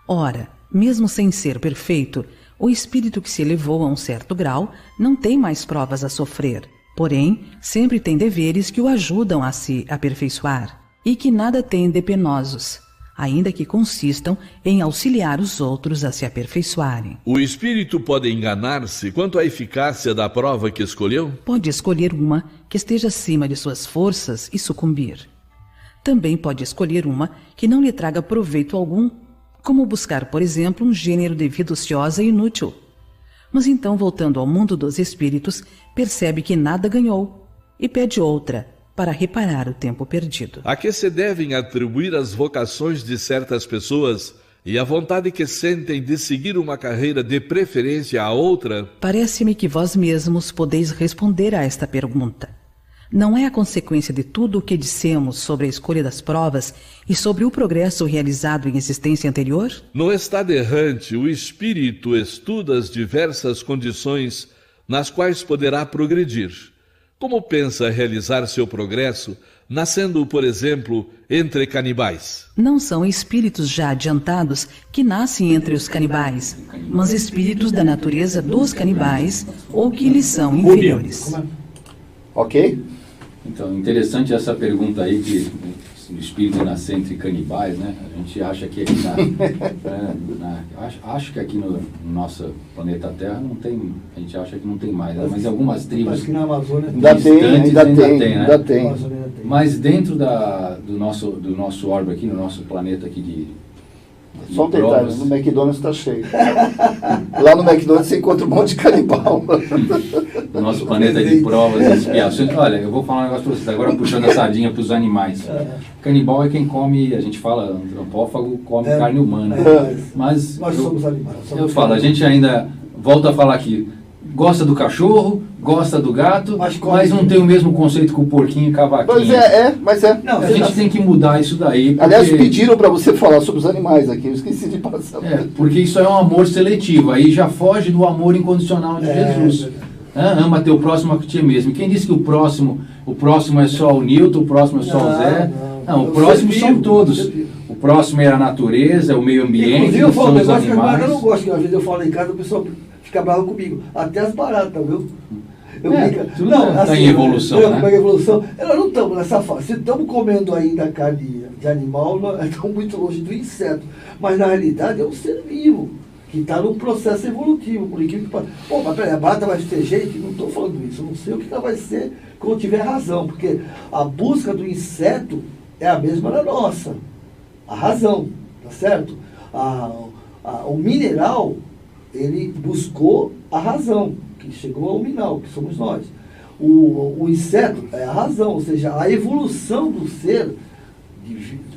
Ora, mesmo sem ser perfeito, o espírito que se elevou a um certo grau não tem mais provas a sofrer. Porém, sempre tem deveres que o ajudam a se aperfeiçoar, e que nada têm de penosos, ainda que consistam em auxiliar os outros a se aperfeiçoarem. O espírito pode enganar-se quanto à eficácia da prova que escolheu? Pode escolher uma que esteja acima de suas forças e sucumbir. Também pode escolher uma que não lhe traga proveito algum, como buscar, por exemplo, um gênero de vida ociosa e inútil. Mas então, voltando ao mundo dos espíritos, percebe que nada ganhou e pede outra, para reparar o tempo perdido. A que se devem atribuir as vocações de certas pessoas e a vontade que sentem de seguir uma carreira de preferência a outra? Parece-me que vós mesmos podeis responder a esta pergunta. Não é a consequência de tudo o que dissemos sobre a escolha das provas e sobre o progresso realizado em existência anterior? No estado errante, o espírito estuda as diversas condições nas quais poderá progredir. Como pensa realizar seu progresso, nascendo, por exemplo, entre canibais? Não são espíritos já adiantados que nascem entre os canibais, mas espíritos da natureza dos canibais ou que lhes são inferiores. Ok? Então, interessante essa pergunta aí de o espírito nascer entre canibais, né? A gente acha que aqui acho que aqui no nosso planeta Terra não tem, a gente acha que não tem mais, né? Mas em algumas tribos Mas que na Amazônia ainda ainda tem, tem. Mas dentro do nosso orbe aqui, no nosso planeta aqui de Só um detalhe, no McDonald's está cheio. Lá no McDonald's você encontra um monte de canibal. do nosso planeta de provas e expiações. Olha, eu vou falar um negócio para vocês, agora puxando a sardinha para os animais. Canibal é quem come, a gente fala, antropófago, come carne humana. Mas nós somos animais. Eu falo, a gente ainda, volta a falar aqui, gosta do cachorro, gosta do gato, mas não tem o mesmo conceito com o porquinho e cavaquinho. Mas é. Não, a gente tem que mudar isso daí. Porque... Aliás, pediram para você falar sobre os animais aqui, eu esqueci de passar. Porque isso é um amor seletivo, aí já foge do amor incondicional de Jesus. Ama teu próximo a ti mesmo. Quem disse que o próximo é só o Newton, o próximo é só o Zé? Não, o próximo são todos. O próximo é a natureza, é o meio ambiente, inclusive, eu falo são os animais. Eu não gosto que às vezes eu falo em casa, o pessoal fica bravo comigo. Até as baratas, viu? Eu tudo está em evolução, né? Evolução. Nós não estamos nessa fase. Se estamos comendo ainda carne de animal, nós estamos muito longe do inseto. Mas na realidade é um ser vivo, que está num processo evolutivo. Por incrível que pareça. Pô, mas peraí, a barata vai ter jeito? Não estou falando isso. Eu não sei o que ela vai ser quando tiver razão. Porque a busca do inseto é a mesma da nossa. A razão, tá certo? O mineral, ele buscou a razão, que chegou ao mineral, que somos nós. O inseto é a razão, ou seja, a evolução do ser.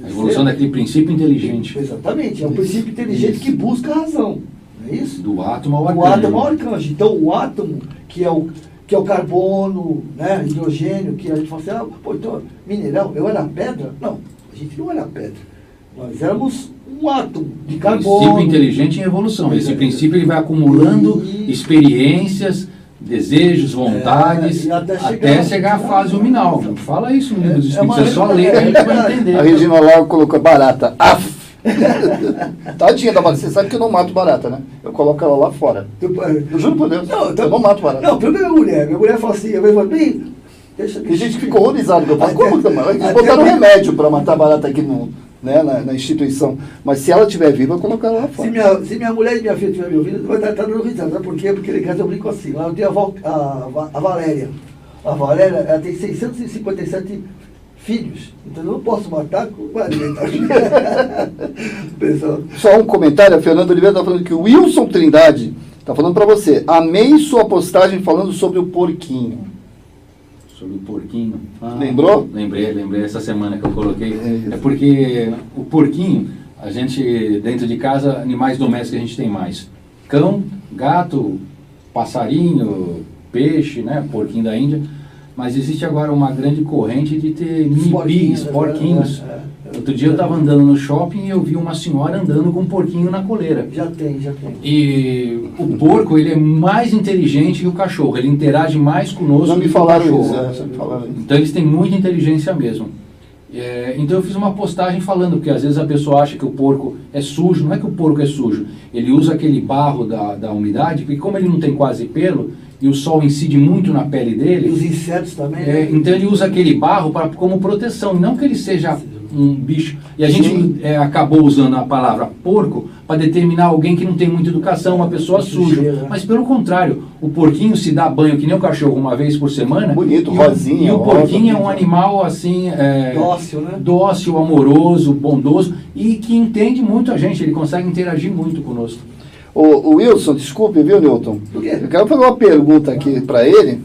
A evolução daquele princípio inteligente. Exatamente, é um princípio inteligente que busca a razão. Não é isso? Do átomo ao arcanjo. Do átomo ao arcanjo. Então, o átomo, que é o carbono, né, hidrogênio, que a gente fala assim, então, mineral, eu era pedra? Não, a gente não era pedra. Nós éramos um átomo de carbono. Princípio inteligente em evolução. Esse princípio ele vai acumulando experiências, desejos, vontades, até chegar à fase luminal. Fala isso no livro dos Espíritos, é só ler, a gente vai entender. A Regina Lago colocou barata. Tadinha da barata, você sabe que eu não mato barata, né? Eu coloco ela lá fora. Eu juro por Deus, eu não mato barata. Não, primeiro minha mulher fala assim, tem gente que ficou horrorizada, eu falo, como que eles botaram remédio para matar barata aqui na instituição. Mas se ela estiver viva, eu coloco ela lá fora. Se minha mulher e minha filha estiverem me ouvindo, vai estar dando risada. Sabe por quê? Porque em casa eu brinco assim. Lá eu tenho a Valéria. A Valéria, ela tem 657 filhos. Então eu não posso matar com 40. Só um comentário, a Fernanda Oliveira está falando que o Wilson Trindade está falando para você. Amei sua postagem falando sobre o porquinho. Sobre o porquinho. Lembrou? Lembrei essa semana que eu coloquei. É porque o porquinho, a gente, dentro de casa, animais domésticos a gente tem mais. Cão, gato, passarinho, peixe, né? Porquinho da Índia. Mas existe agora uma grande corrente de ter mini-pigs, porquinhos. Outro dia eu estava andando no shopping e eu vi uma senhora andando com um porquinho na coleira. Já tem. E o porco, ele é mais inteligente que o cachorro. Ele interage mais conosco já me falaram isso. Então eles têm muita inteligência mesmo. Então eu fiz uma postagem falando, porque às vezes a pessoa acha que o porco é sujo. Não é que o porco é sujo. Ele usa aquele barro da umidade, porque como ele não tem quase pelo, e o sol incide muito na pele dele... E os insetos também, então ele usa aquele barro como proteção, não que ele seja um bicho. E a gente acabou usando a palavra porco para determinar alguém que não tem muita educação, uma pessoa suja. Mas pelo contrário, o porquinho se dá banho que nem o cachorro uma vez por semana. Bonito, rosinha. E o porquinho é um animal assim... dócil, né? Dócil, amoroso, bondoso e que entende muito a gente, ele consegue interagir muito conosco. O Wilson, desculpe, viu, Newton? Por quê? Eu quero fazer uma pergunta aqui para ele,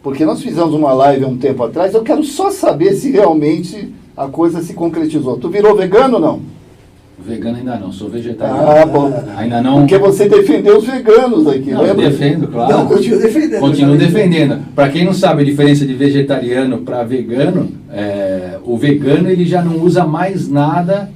Porque nós fizemos uma live há um tempo atrás, eu quero só saber se realmente a coisa se concretizou. Tu virou vegano ou não? Vegano ainda não, sou vegetariano. Ah, bom. Ainda não. Porque você defendeu os veganos aqui, Não, eu lembra? defendo, claro. Não, continuo defendendo. Continuo defendendo. Para quem não sabe a diferença de vegetariano para vegano, o vegano ele já não usa mais nada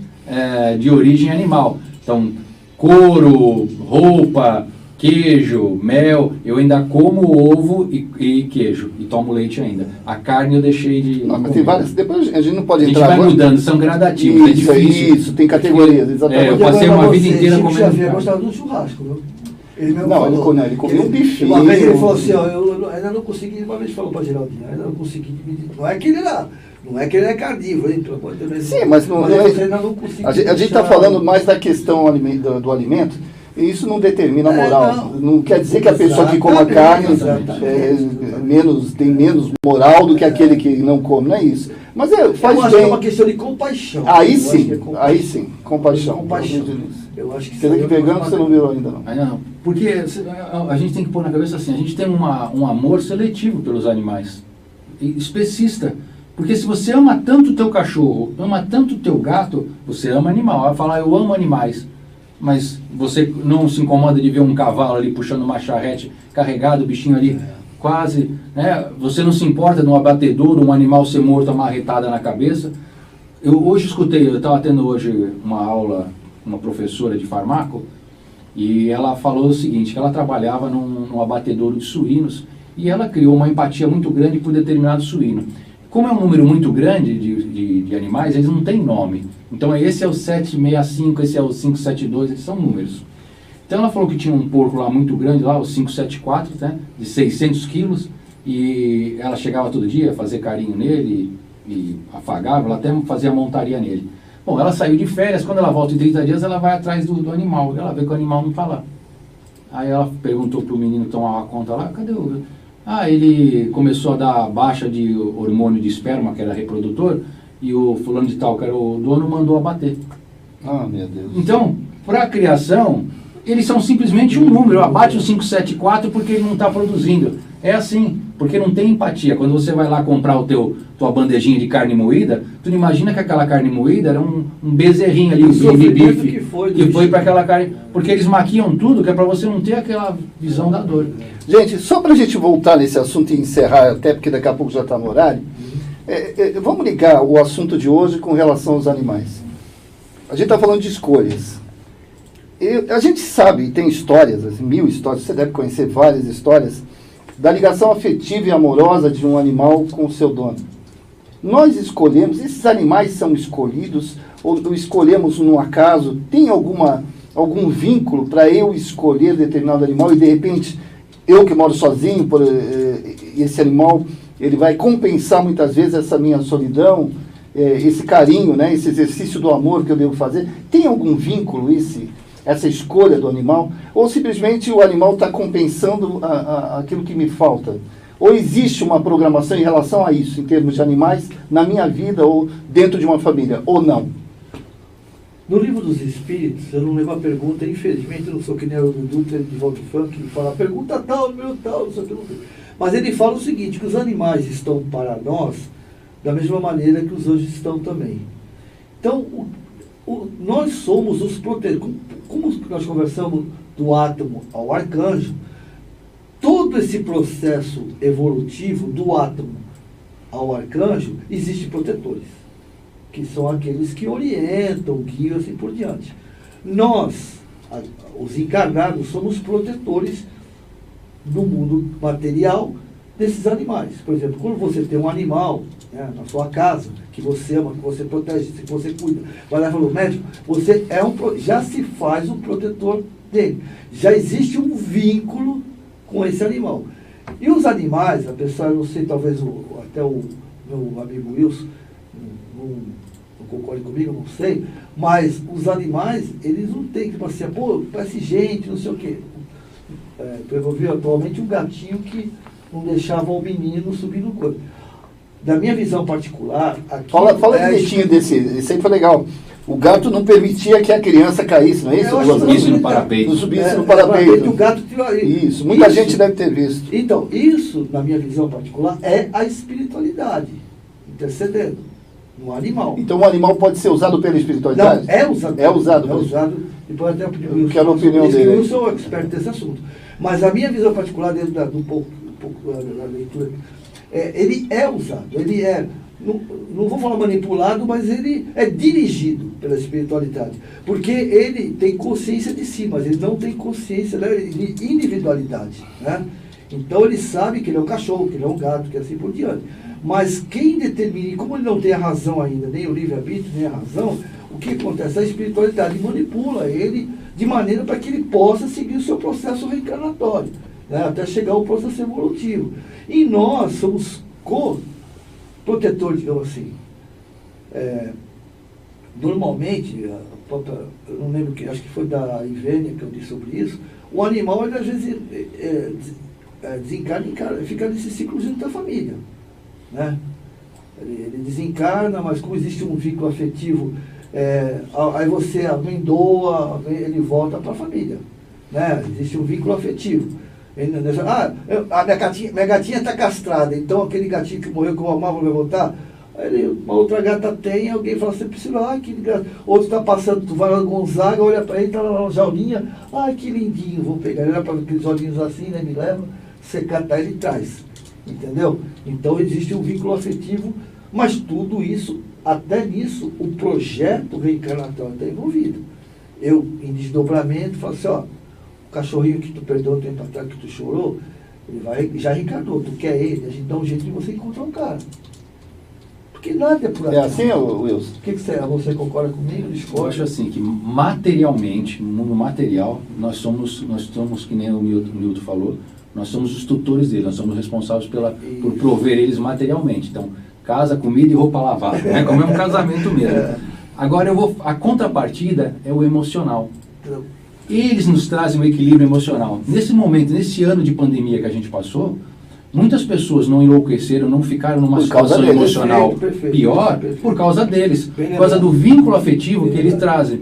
de origem animal. Então, couro, roupa, queijo, mel, eu ainda como ovo e queijo, e tomo leite ainda. A carne eu deixei de Não, mas comer. tem várias. Depois a gente não pode A gente entrar vai agora. mudando, são gradativos, Isso, é difícil. isso, tem categorias, exatamente. eu passei uma vida inteira Chico comendo Xavier carne. gostava do churrasco, viu? Ele mesmo Não, falou. ele comia um bifinho. Uma vez ele falou assim, ó, eu ainda não consegui, uma vez falou pra Geraldinho, ainda não consegui dividir. Não é que ele é carnívoro, hein? Pelo amor de Deus. Sim, mas não eu é. ainda não consegui A gente está deixar- falando mais da questão do alimento, e isso não determina a moral. Não quer dizer que a pessoa que coma carne tem menos moral do que aquele que não come, não é isso. Mas faz eu acho que é bem. uma questão de compaixão. Aí Eu acho sim, que é compaixão. aí sim, compaixão. Compaixão. Eu acho que Você vê que vegano você não virou ainda não. Ainda não. Porque a gente tem que pôr na cabeça assim, a gente tem um amor seletivo pelos animais, especista. Porque se você ama tanto o teu cachorro, ama tanto o teu gato, você ama animal. Vai falar, eu amo animais. Mas você não se incomoda de ver um cavalo ali puxando uma charrete carregado, o bichinho ali quase, né? Você não se importa de um abatedouro, um animal ser morto, uma marretada na cabeça. Eu hoje escutei, eu estava tendo hoje uma aula, uma professora de farmaco, e ela falou o seguinte, que ela trabalhava num abatedouro de suínos, e ela criou uma empatia muito grande por determinado suíno. Como é um número muito grande de animais, eles não têm nome. Então esse é o 765, esse é o 572, eles são números. Então ela falou que tinha um porco lá muito grande, lá, o 574, né, de 600 quilos, e ela chegava todo dia a fazer carinho nele, e afagava, ela até fazia montaria nele. Bom, ela saiu de férias, quando ela volta em 30 dias, ela vai atrás do animal, ela vê que o animal não está lá. Aí ela perguntou para o menino que tomava conta lá, cadê o... ele começou a dar baixa de hormônio de esperma, que era reprodutor, e o fulano de tal, que era o dono, mandou abater. Ah, meu Deus. Então, para a criação, eles são simplesmente um número. Abate o 574 porque ele não está produzindo. É assim, porque não tem empatia. Quando você vai lá comprar tua bandejinha de carne moída, tu não imagina que aquela carne moída era um bezerrinho ali, um baby beef, que foi para aquela carne. Porque eles maquiam tudo, que é para você não ter aquela visão da dor. Gente, só para a gente voltar nesse assunto e encerrar, até porque daqui a pouco já está no horário, vamos ligar o assunto de hoje com relação aos animais. A gente está falando de escolhas. A gente sabe, tem histórias, assim, 1000 histórias, você deve conhecer várias histórias, da ligação afetiva e amorosa de um animal com o seu dono. Nós escolhemos, esses animais são escolhidos, ou escolhemos no acaso, tem algum vínculo para eu escolher determinado animal e de repente, eu que moro sozinho, esse animal, ele vai compensar muitas vezes essa minha solidão, esse carinho, né, esse exercício do amor que eu devo fazer. Tem algum vínculo essa escolha do animal? Ou simplesmente o animal está compensando aquilo que me falta? Ou existe uma programação em relação a isso, em termos de animais, na minha vida ou dentro de uma família, ou não? No livro dos Espíritos, eu não levo a pergunta, infelizmente eu não sou que nem o Dudu de Volta Funk, que fala, pergunta tal, meu tal, não sei o que, não sei. Mas ele fala o seguinte, que os animais estão para nós da mesma maneira que os anjos estão também. Então, nós somos os protetores. Como nós conversamos do átomo ao arcanjo, todo esse processo evolutivo do átomo ao arcanjo, existem protetores, que são aqueles que orientam, guiam, assim por diante. Nós, os encarnados, somos protetores do mundo material desses animais. Por exemplo, quando você tem um animal, né, na sua casa, que você ama, que você protege, que você cuida, vai lá e falou, médico, você já se faz um protetor dele. Já existe um vínculo com esse animal. E os animais, a pessoa, eu não sei, talvez até o meu amigo Wilson não concorde comigo, não sei, mas os animais, eles não têm que passear, parece gente, não sei o quê. Eu vi atualmente um gatinho que não deixava o menino subir no corpo. Da minha visão particular... Aqui Fala direitinho desse aí foi legal. O gato não permitia que a criança caísse, não é isso? Eu acho que Subisse no parapeito. Não subisse no O parapeito. gato tirou aí. Isso, muita gente deve ter visto. Então, isso, na minha visão particular, é a espiritualidade intercedendo no animal. Então o animal pode ser usado pela espiritualidade? Não, é usado. É usado. É usado. Depois até pedir o Wilson. Quero a opinião dele. Eu sou expert nesse assunto. Mas a minha visão particular, dentro do pouco da leitura, ele é usado. Ele é, não vou falar manipulado, mas ele é dirigido pela espiritualidade. Porque ele tem consciência de si, mas ele não tem consciência de individualidade, né? Então ele sabe que ele é um cachorro, que ele é um gato, que assim por diante. Mas quem determina, e como ele não tem a razão ainda, nem o livre-arbítrio, nem a razão, o que acontece? A espiritualidade manipula ele de maneira para que ele possa seguir o seu processo reencarnatório, né, até chegar ao processo evolutivo. E nós somos co-protetores, digamos assim. Normalmente, eu não lembro, acho que foi da Ivênia que eu disse sobre isso, o animal, ele às vezes desencarna, fica nesse ciclozinho da família, né? Ele desencarna, mas como existe um vínculo afetivo, aí você amendoa, ele volta para a família, né? Existe um vínculo afetivo. Minha gatinha está castrada, então aquele gatinho que morreu que eu amava vai voltar. Aí uma outra gata tem, alguém fala, você precisa, aquele gato. Outro está passando, tu vai lá no Gonzaga, olha para ele, está lá na jaulinha, que lindinho, vou pegar. Ele olha para aqueles olhinhos assim, né? Me leva, você catar ele traz. Entendeu? Então existe um vínculo afetivo, mas tudo isso, até nisso, o projeto reencarnatório está envolvido. Eu, em desdobramento, falo assim, o cachorrinho que tu perdeu um tempo atrás, que tu chorou, ele já reencarnou, tu quer ele, a gente dá um jeito de você encontrar um cara. Porque nada é por acaso. É assim, Wilson? O que você concorda comigo? Discorda? Eu acho assim, que materialmente, no mundo material, nós somos, que nem o Milton falou, nós somos os tutores dele, nós somos responsáveis por prover eles materialmente. Então, casa, comida e roupa lavada, né? Como é um casamento mesmo. Agora, a contrapartida é o emocional. Eles nos trazem um equilíbrio emocional. Nesse momento, nesse ano de pandemia que a gente passou, muitas pessoas não enlouqueceram, não ficaram numa situação emocional pior por causa deles, por causa do vínculo afetivo que eles trazem.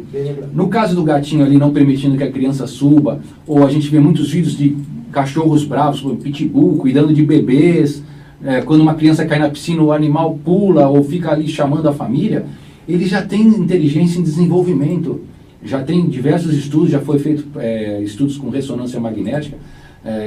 No caso do gatinho ali não permitindo que a criança suba, ou a gente vê muitos vídeos de cachorros bravos, como pitbull, cuidando de bebês, quando uma criança cai na piscina, o animal pula ou fica ali chamando a família, ele já tem inteligência em desenvolvimento. Já tem diversos estudos, já foi feito estudos com ressonância magnética,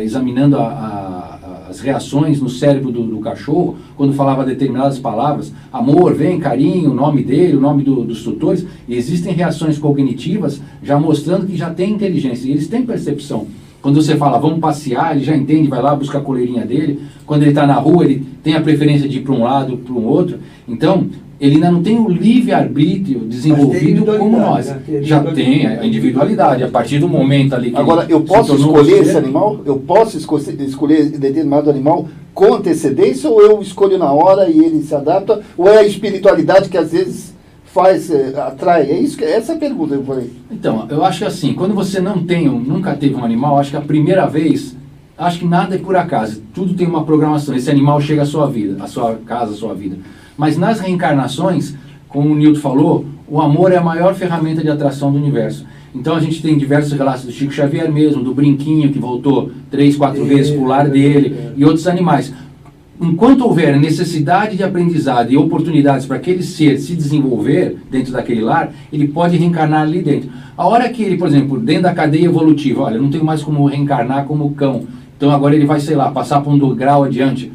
examinando as reações no cérebro do cachorro, quando falava determinadas palavras, amor, vem, carinho, o nome dele, o nome dos tutores, e existem reações cognitivas já mostrando que já tem inteligência, e eles têm percepção. Quando você fala, vamos passear, ele já entende, vai lá, busca a coleirinha dele. Quando ele está na rua, ele tem a preferência de ir para um lado, para um outro. Então, ele ainda não tem o livre-arbítrio desenvolvido como nós. Né? Já tem a individualidade, a partir do momento ali que agora, eu posso escolher esse animal? Eu posso escolher determinado animal com antecedência, ou eu escolho na hora e ele se adapta? Ou é a espiritualidade que às vezes atrai? Essa é a pergunta que eu falei. Então, eu acho que assim, quando você nunca teve um animal, acho que a primeira vez, acho que nada é por acaso. Tudo tem uma programação. Esse animal chega à sua vida, à sua casa, à sua vida. Mas nas reencarnações, como o Nilton falou, o amor é a maior ferramenta de atração do universo. Então a gente tem diversos relatos do Chico Xavier mesmo, do brinquinho que voltou 3, 4 vezes para o lar dele, e outros animais. Enquanto houver necessidade de aprendizado e oportunidades para aquele ser se desenvolver dentro daquele lar, ele pode reencarnar ali dentro. A hora que ele, por exemplo, dentro da cadeia evolutiva, olha, não tenho mais como reencarnar como cão, então agora ele vai, sei lá, passar por um grau adiante,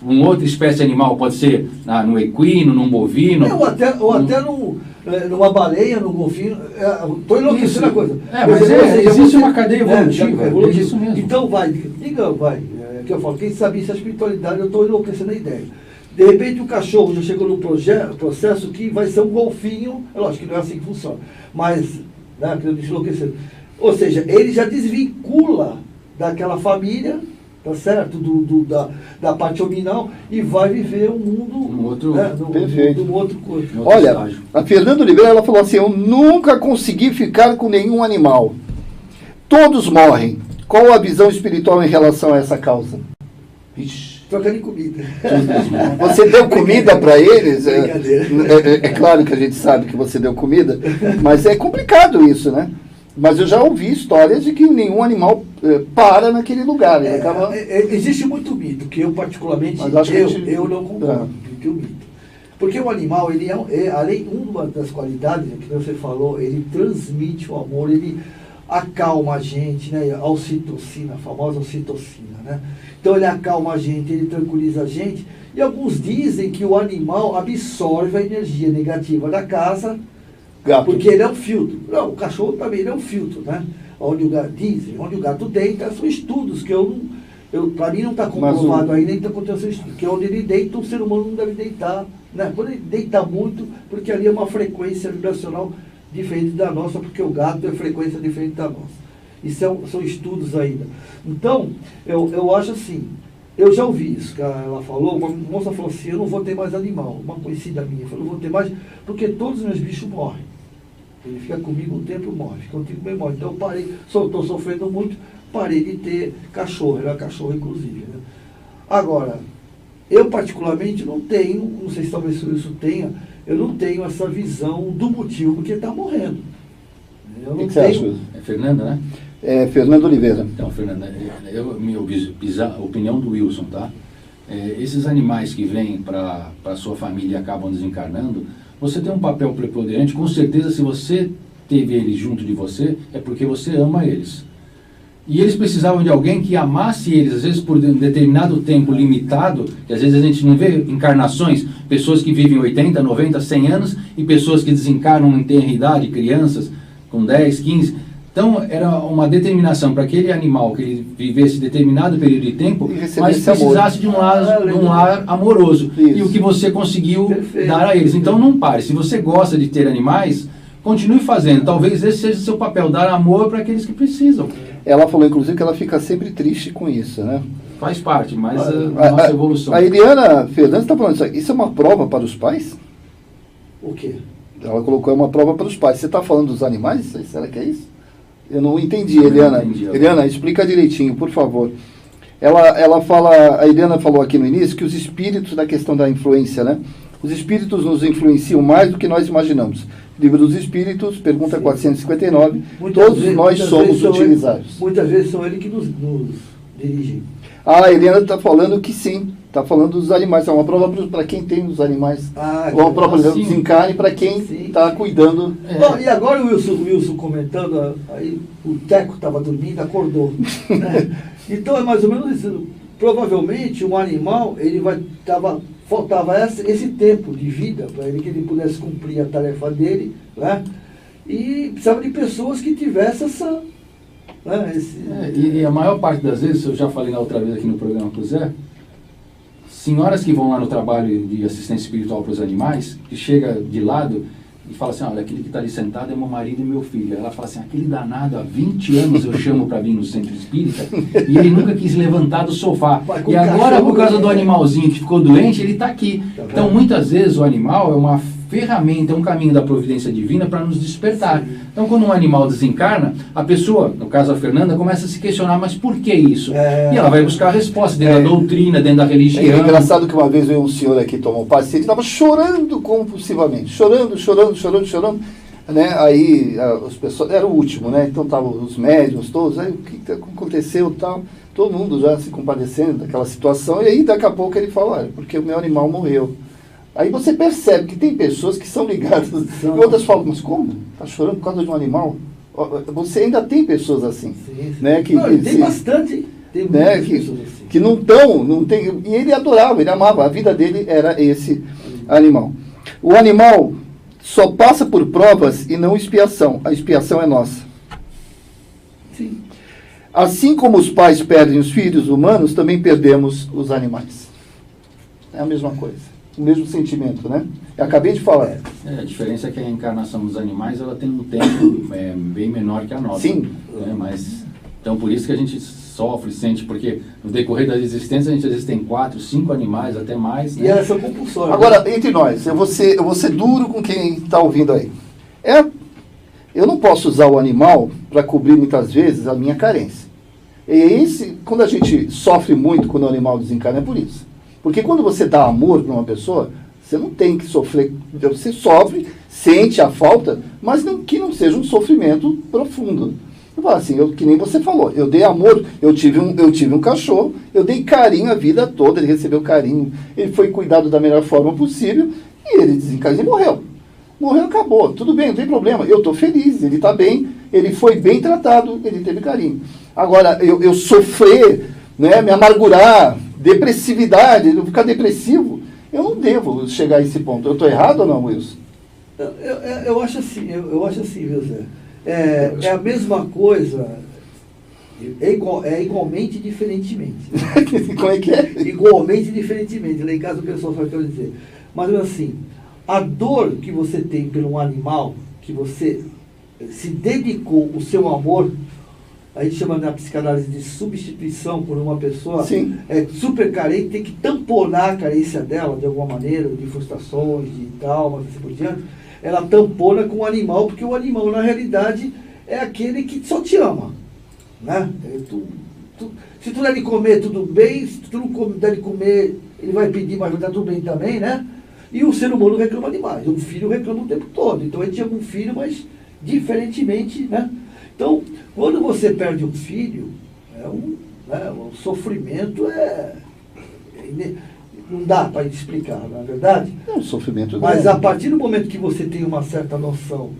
uma outra espécie animal, pode ser no equino, num bovino. Ou até numa baleia, num golfinho. Estou enlouquecendo a coisa. Mas existe uma cadeia evolutiva. É isso mesmo. Então vai. Que eu falo, quem sabe isso é a espiritualidade, eu estou enlouquecendo a ideia. De repente o cachorro já chegou num processo que vai ser um golfinho, é lógico que não é assim que funciona, mas, né, que eu disse enlouquecendo. Ou seja, ele já desvincula daquela família, tá certo? Da parte hominal, e vai viver um mundo perfeito. num outro corpo. Olha, estágio. A Fernanda Oliveira, ela falou assim, eu nunca consegui ficar com nenhum animal. Todos morrem. Qual a visão espiritual em relação a essa causa? Ixi. trocando em comida. Você deu comida para eles? Brincadeira. É claro que a gente sabe que você deu comida, mas é complicado isso, né? Mas eu já ouvi histórias de que nenhum animal para naquele lugar. Ele acaba... Existe muito mito, que eu particularmente, eu não concordo com o mito. Porque o animal, ele além, uma das qualidades que você falou, ele transmite o amor, ele acalma a gente, né? A ocitocina, a famosa ocitocina, né? Então ele acalma a gente, ele tranquiliza a gente. E alguns dizem que o animal absorve a energia negativa da casa, porque ele é um filtro. Não, o cachorro também ele é um filtro, né? Onde o gato deita, são estudos que para mim não está comprovado ainda, nem está acontecendo estudo, que onde ele deita, o ser humano não deve deitar, né? Quando ele deita muito, porque ali é uma frequência vibracional diferente da nossa, porque o gato é frequência diferente da nossa. Isso são estudos ainda. Então, eu acho assim, eu já ouvi isso, que ela falou, uma moça falou assim, eu não vou ter mais animal, uma conhecida minha, falou, não vou ter mais, porque todos os meus bichos morrem. Ele fica comigo um tempo e morre, fica comigo bem morre. Então eu parei, estou sofrendo muito, parei de ter cachorro, era cachorro inclusive. Né? Agora, eu particularmente não tenho, não sei se talvez isso tenha, eu não tenho essa visão do motivo porque está morrendo. Eu não tenho... É Fernanda, né? É Fernando Oliveira. Então, Fernanda, a opinião do Wilson, tá? Esses animais que vêm para a sua família e acabam desencarnando, você tem um papel preponderante, com certeza se você teve eles junto de você, é porque você ama eles. E eles precisavam de alguém que amasse eles, às vezes por um determinado tempo limitado, que às vezes a gente não vê encarnações, pessoas que vivem 80, 90, 100 anos, e pessoas que desencarnam em tenra idade, crianças com 10, 15. Então era uma determinação para aquele animal que ele vivesse determinado período de tempo, mas precisasse de um lar amoroso. Isso. E o que você conseguiu dar a eles. Então não pare. Se você gosta de ter animais, continue fazendo. Talvez esse seja o seu papel, dar amor para aqueles que precisam. Ela falou, inclusive, que ela fica sempre triste com isso, né? Faz parte, mas da nossa evolução. A Eliana Fernandes está falando isso é uma prova para os pais? O quê? Ela colocou uma prova para os pais. Você está falando dos animais? Será que é isso? Eu não entendi, Eliana. Eliana, explica direitinho, por favor. Ela fala, a Eliana falou aqui no início que os espíritos, da questão da influência, né? Os espíritos nos influenciam mais do que nós imaginamos. Livro dos Espíritos, pergunta 459. Todos nós somos utilizados. Muitas vezes são eles que nos dirigem. A Eliana está falando que sim. Está falando dos animais. É uma prova para quem tem os animais. Uma prova, por exemplo, desencarne para quem está cuidando. Bom, e agora o Wilson comentando, aí o Teco estava dormindo, acordou. Né? Então é mais ou menos isso. Provavelmente um animal, faltava esse tempo de vida para ele, que ele pudesse cumprir a tarefa dele, né? E precisava de pessoas que tivessem essa... Né? E a maior parte das vezes, eu já falei na outra vez aqui no programa com o Zé, senhoras que vão lá no trabalho de assistência espiritual para os animais, que chega de lado e fala assim, olha, aquele que está ali sentado é meu marido e meu filho. Ela fala assim, aquele danado, há 20 anos eu chamo para vir no centro espírita e ele nunca quis levantar do sofá. E agora, por causa do animalzinho que ficou doente, ele está aqui. Então, muitas vezes o animal é uma ferramenta, é um caminho da providência divina para nos despertar. Sim. Então, quando um animal desencarna, a pessoa, no caso a Fernanda, começa a se questionar, mas por que isso? E ela vai buscar a resposta dentro da doutrina, dentro da religião. É engraçado que uma vez veio um senhor aqui tomar um paciente, estava chorando compulsivamente, chorando, né? Aí as pessoas, era o último, né? Então estavam os médiuns todos, aí o que aconteceu, tal, todo mundo já se compadecendo daquela situação, e aí daqui a pouco ele fala, olha, porque o meu animal morreu. Aí você percebe que tem pessoas que são ligadas, e outras falam, mas como? Está chorando por causa de um animal? Você ainda tem pessoas assim. Sim. Né? Tem bastante. Tem né? Que não tem. E ele adorava, ele amava, a vida dele era esse animal. O animal só passa por provas e não expiação. A expiação é nossa. Sim. Assim como os pais perdem os filhos humanos, também perdemos os animais. É a mesma coisa. O mesmo sentimento, né? Eu acabei de falar. A diferença é que a encarnação dos animais ela tem um tempo bem menor que a nossa. Sim. Né? Então, por isso que a gente sofre, sente, porque no decorrer da existência a gente às vezes tem 4, 5 animais, até mais. Né? E essa é compulsória. Agora, entre nós, eu vou ser duro com quem está ouvindo aí. Eu não posso usar o animal para cobrir muitas vezes a minha carência. Quando a gente sofre muito quando o animal desencarna, é por isso. Porque quando você dá amor para uma pessoa, você não tem que sofrer, você sofre, sente a falta, mas que não seja um sofrimento profundo. Eu falo assim, que nem você falou, eu dei amor, eu tive um cachorro, eu dei carinho a vida toda, ele recebeu carinho, ele foi cuidado da melhor forma possível, e ele desencarnou e morreu. Morreu, acabou, tudo bem, não tem problema, eu estou feliz, ele está bem, ele foi bem tratado, ele teve carinho. Agora, eu sofrer, né, me amargurar, depressividade, eu ficar depressivo, eu não devo chegar a esse ponto. Eu estou errado ou não, Wilson? Eu acho assim, viu, Zé? É a mesma coisa, é igualmente diferentemente. Como é que é? Igualmente diferentemente. Lá em casa o pessoal sabe o que eu dizer. Mas assim, a dor que você tem por um animal, que você se dedicou o seu amor, a gente chama na psicanálise de substituição por uma pessoa super carente, tem que tamponar a carência dela de alguma maneira, de frustrações, de traumas, assim por diante. Ela tampona com o animal, porque o animal, na realidade, é aquele que só te ama. Né? Se tu der de comer, tudo bem. Se tu não der de comer, ele vai pedir, mas vai dar tudo bem também, né? E o ser humano reclama demais. O filho reclama o tempo todo. Então, a gente ama um filho, mas diferentemente, né? Então, quando você perde um filho, o sofrimento não dá para explicar, não é verdade? É um sofrimento. Mas a partir do momento que você tem uma certa noção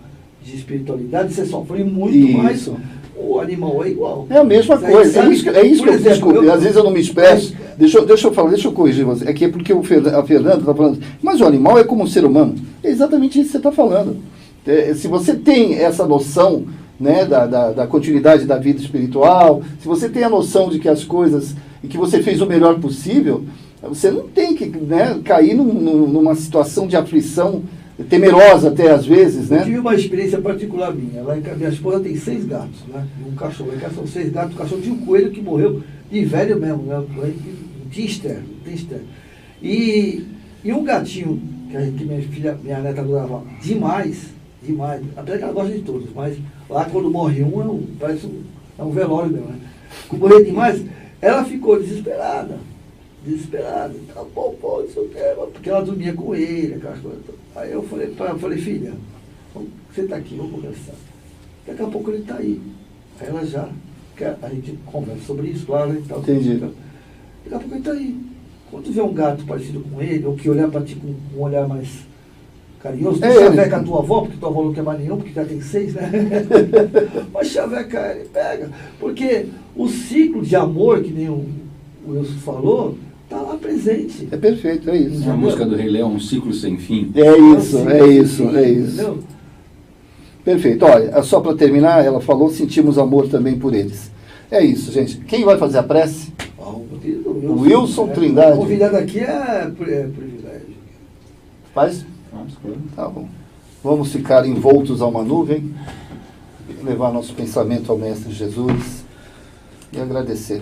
de espiritualidade, você sofre muito mais. O animal é igual. É a mesma coisa. É isso que eu desculpe. Às vezes eu não me expresso. Deixa eu corrigir você. É porque a Fernanda está falando. Mas o animal é como um ser humano. É exatamente isso que você está falando. Se você tem essa noção, né, da continuidade da vida espiritual, se você tem a noção de que as coisas, e que você fez o melhor possível, você não tem que, né, cair numa situação de aflição temerosa até às vezes, né? Eu tive uma experiência particular minha. Minha esposa tem 6 gatos, né? Um cachorro. Lá são 6 gatos. O cachorro tinha um coelho que morreu de velho mesmo, né? Um Tinster. E um gatinho que minha neta adorava demais. Até que ela gosta de todos, mas lá quando morre parece um velório mesmo, né? Como morreu demais, ela ficou desesperada. Tá bom, isso porque ela dormia com ele, aquelas coisas. Aí eu falei, filha, você está aqui, vamos conversar. Daqui a pouco ele está aí. Aí ela a gente conversa sobre isso, claro, e tal. Entendi. Daqui a pouco ele está aí. Quando tu vê um gato parecido com ele, ou que olhar para ti com um olhar mais carinhoso, tu chaveca a tua avó, porque tua avó não quer mais nenhum, porque já tem 6, né? Mas chaveca ele, pega. Porque o ciclo de amor, que nem o Wilson falou, está lá presente. É perfeito, é isso. A música do Rei Leão, um ciclo sem fim. É isso. Entendeu? Perfeito. Olha, só para terminar, ela falou, sentimos amor também por eles. É isso, gente. Quem vai fazer a prece? O Wilson Trindade. O convidado aqui é privilégio. Faz? Tá bom. Vamos ficar envoltos a uma nuvem, levar nosso pensamento ao Mestre Jesus e agradecer.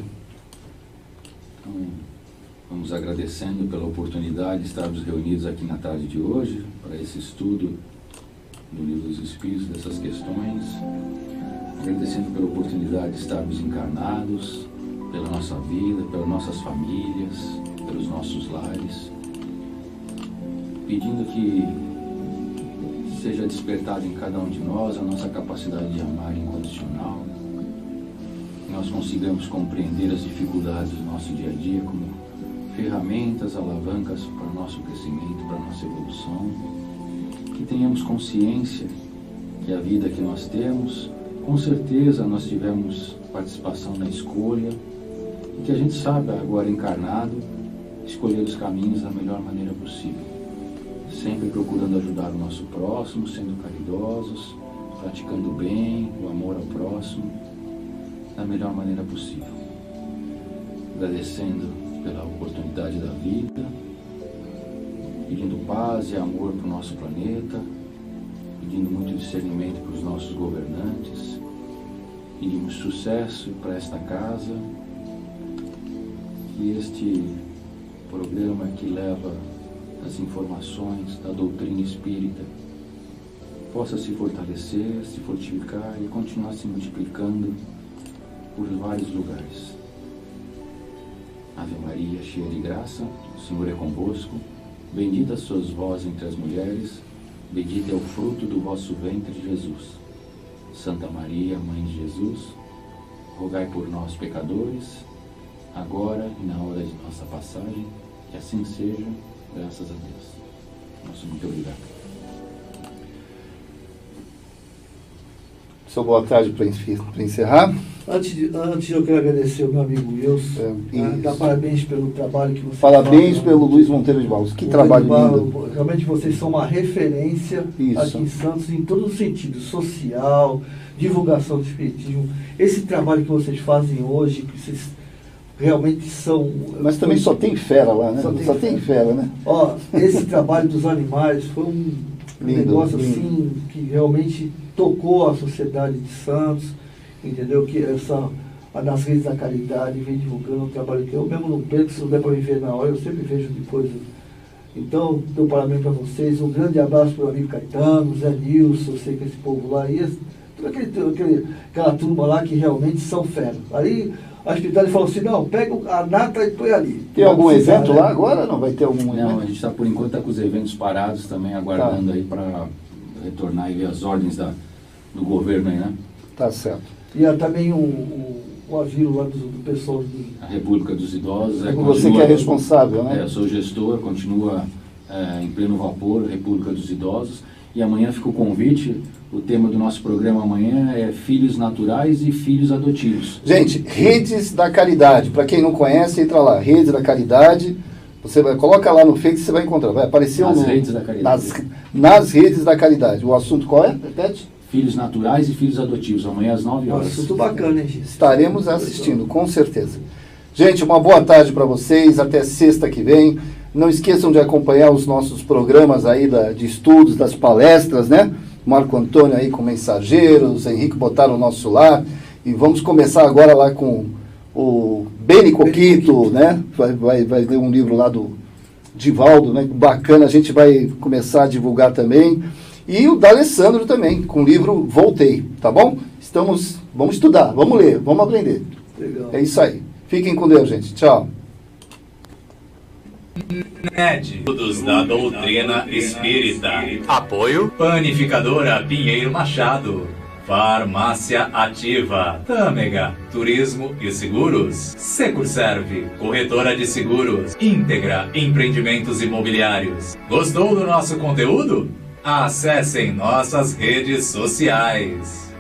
Vamos agradecendo pela oportunidade de estarmos reunidos aqui na tarde de hoje para esse estudo do Livro dos Espíritos, dessas questões. Agradecendo pela oportunidade de estarmos encarnados, pela nossa vida, pelas nossas famílias, pelos nossos lares. Pedindo que seja despertada em cada um de nós a nossa capacidade de amar incondicional, que nós consigamos compreender as dificuldades do nosso dia a dia como ferramentas, alavancas para o nosso crescimento, para a nossa evolução, que tenhamos consciência que a vida que nós temos, com certeza nós tivemos participação na escolha, e que a gente sabe agora encarnado escolher os caminhos da melhor maneira possível, sempre procurando ajudar o nosso próximo, sendo caridosos, praticando o bem, o amor ao próximo, da melhor maneira possível. Agradecendo pela oportunidade da vida, pedindo paz e amor para o nosso planeta, pedindo muito discernimento para os nossos governantes, pedimos sucesso para esta casa, que este programa que leva as informações da doutrina espírita possa se fortalecer, se fortificar e continuar se multiplicando por vários lugares. Ave Maria, cheia de graça, o Senhor é convosco. Bendita sois vós entre as mulheres, bendito é o fruto do vosso ventre, Jesus. Santa Maria, Mãe de Jesus, rogai por nós, pecadores, agora e na hora de nossa passagem, que assim seja, graças a Deus. Nosso muito obrigado. Seu boa tarde para encerrar. Antes eu quero agradecer ao meu amigo Wilson, dar parabéns pelo trabalho que você Parabéns pelo Luiz Monteiro de Barros. Que trabalho lindo. Realmente vocês são uma referência aqui em Santos em todo o sentido, social, divulgação do espiritismo. Esse trabalho que vocês fazem hoje, que vocês realmente são... Mas também só tem fera lá, né? Só tem fera, né? Ó, esse trabalho dos animais foi um negócio lindo. Assim que realmente tocou a sociedade de Santos, entendeu? Que nas redes da caridade vem divulgando um trabalho que eu mesmo não perco, se não der para me ver na hora, eu sempre vejo depois. Então, dou parabéns para vocês, um grande abraço para o amigo Caetano, Zé Nilson, eu sei que esse povo lá, e aquela turma lá que realmente são fera. Aí a espiritualidade falou assim, não, pega a nata e põe ali. Tem algum evento lá agora? Não vai ter algum evento? Não, a gente está, por enquanto, com os eventos parados também, aguardando aí para retornar e ver as ordens do governo aí, né? Tá certo. E também o asilo lá do pessoal A República dos Idosos. Você que é responsável, né? Eu sou gestor, continua em pleno vapor, República dos Idosos. E amanhã fica o convite, o tema do nosso programa amanhã é filhos naturais e filhos adotivos. Gente, Redes da Caridade, para quem não conhece, entra lá, Redes da Caridade, coloca lá no Face, você vai encontrar, vai aparecer Redes da Caridade. Nas Redes da Caridade. O assunto qual é? Repete? Filhos naturais e filhos adotivos, amanhã às 9 horas. Assunto bacana, hein, gente? Estaremos assistindo, com certeza. Gente, uma boa tarde para vocês, até sexta que vem. Não esqueçam de acompanhar os nossos programas aí de estudos, das palestras, né? Marco Antônio aí com Mensageiros, Henrique botaram o nosso lar. E vamos começar agora lá com o Beni Coquito, né? Vai ler um livro lá do Divaldo, né? Bacana, a gente vai começar a divulgar também. E o D'Alessandro também, com o livro Voltei, tá bom? Vamos estudar, vamos ler, vamos aprender. Legal. É isso aí. Fiquem com Deus, gente. Tchau. NED, Estudos da Doutrina Espírita. Apoio Panificadora Pinheiro Machado. Farmácia Ativa. Tâmega, Turismo e Seguros. Securserve, Corretora de Seguros. Íntegra, Empreendimentos Imobiliários. Gostou do nosso conteúdo? Acessem nossas redes sociais.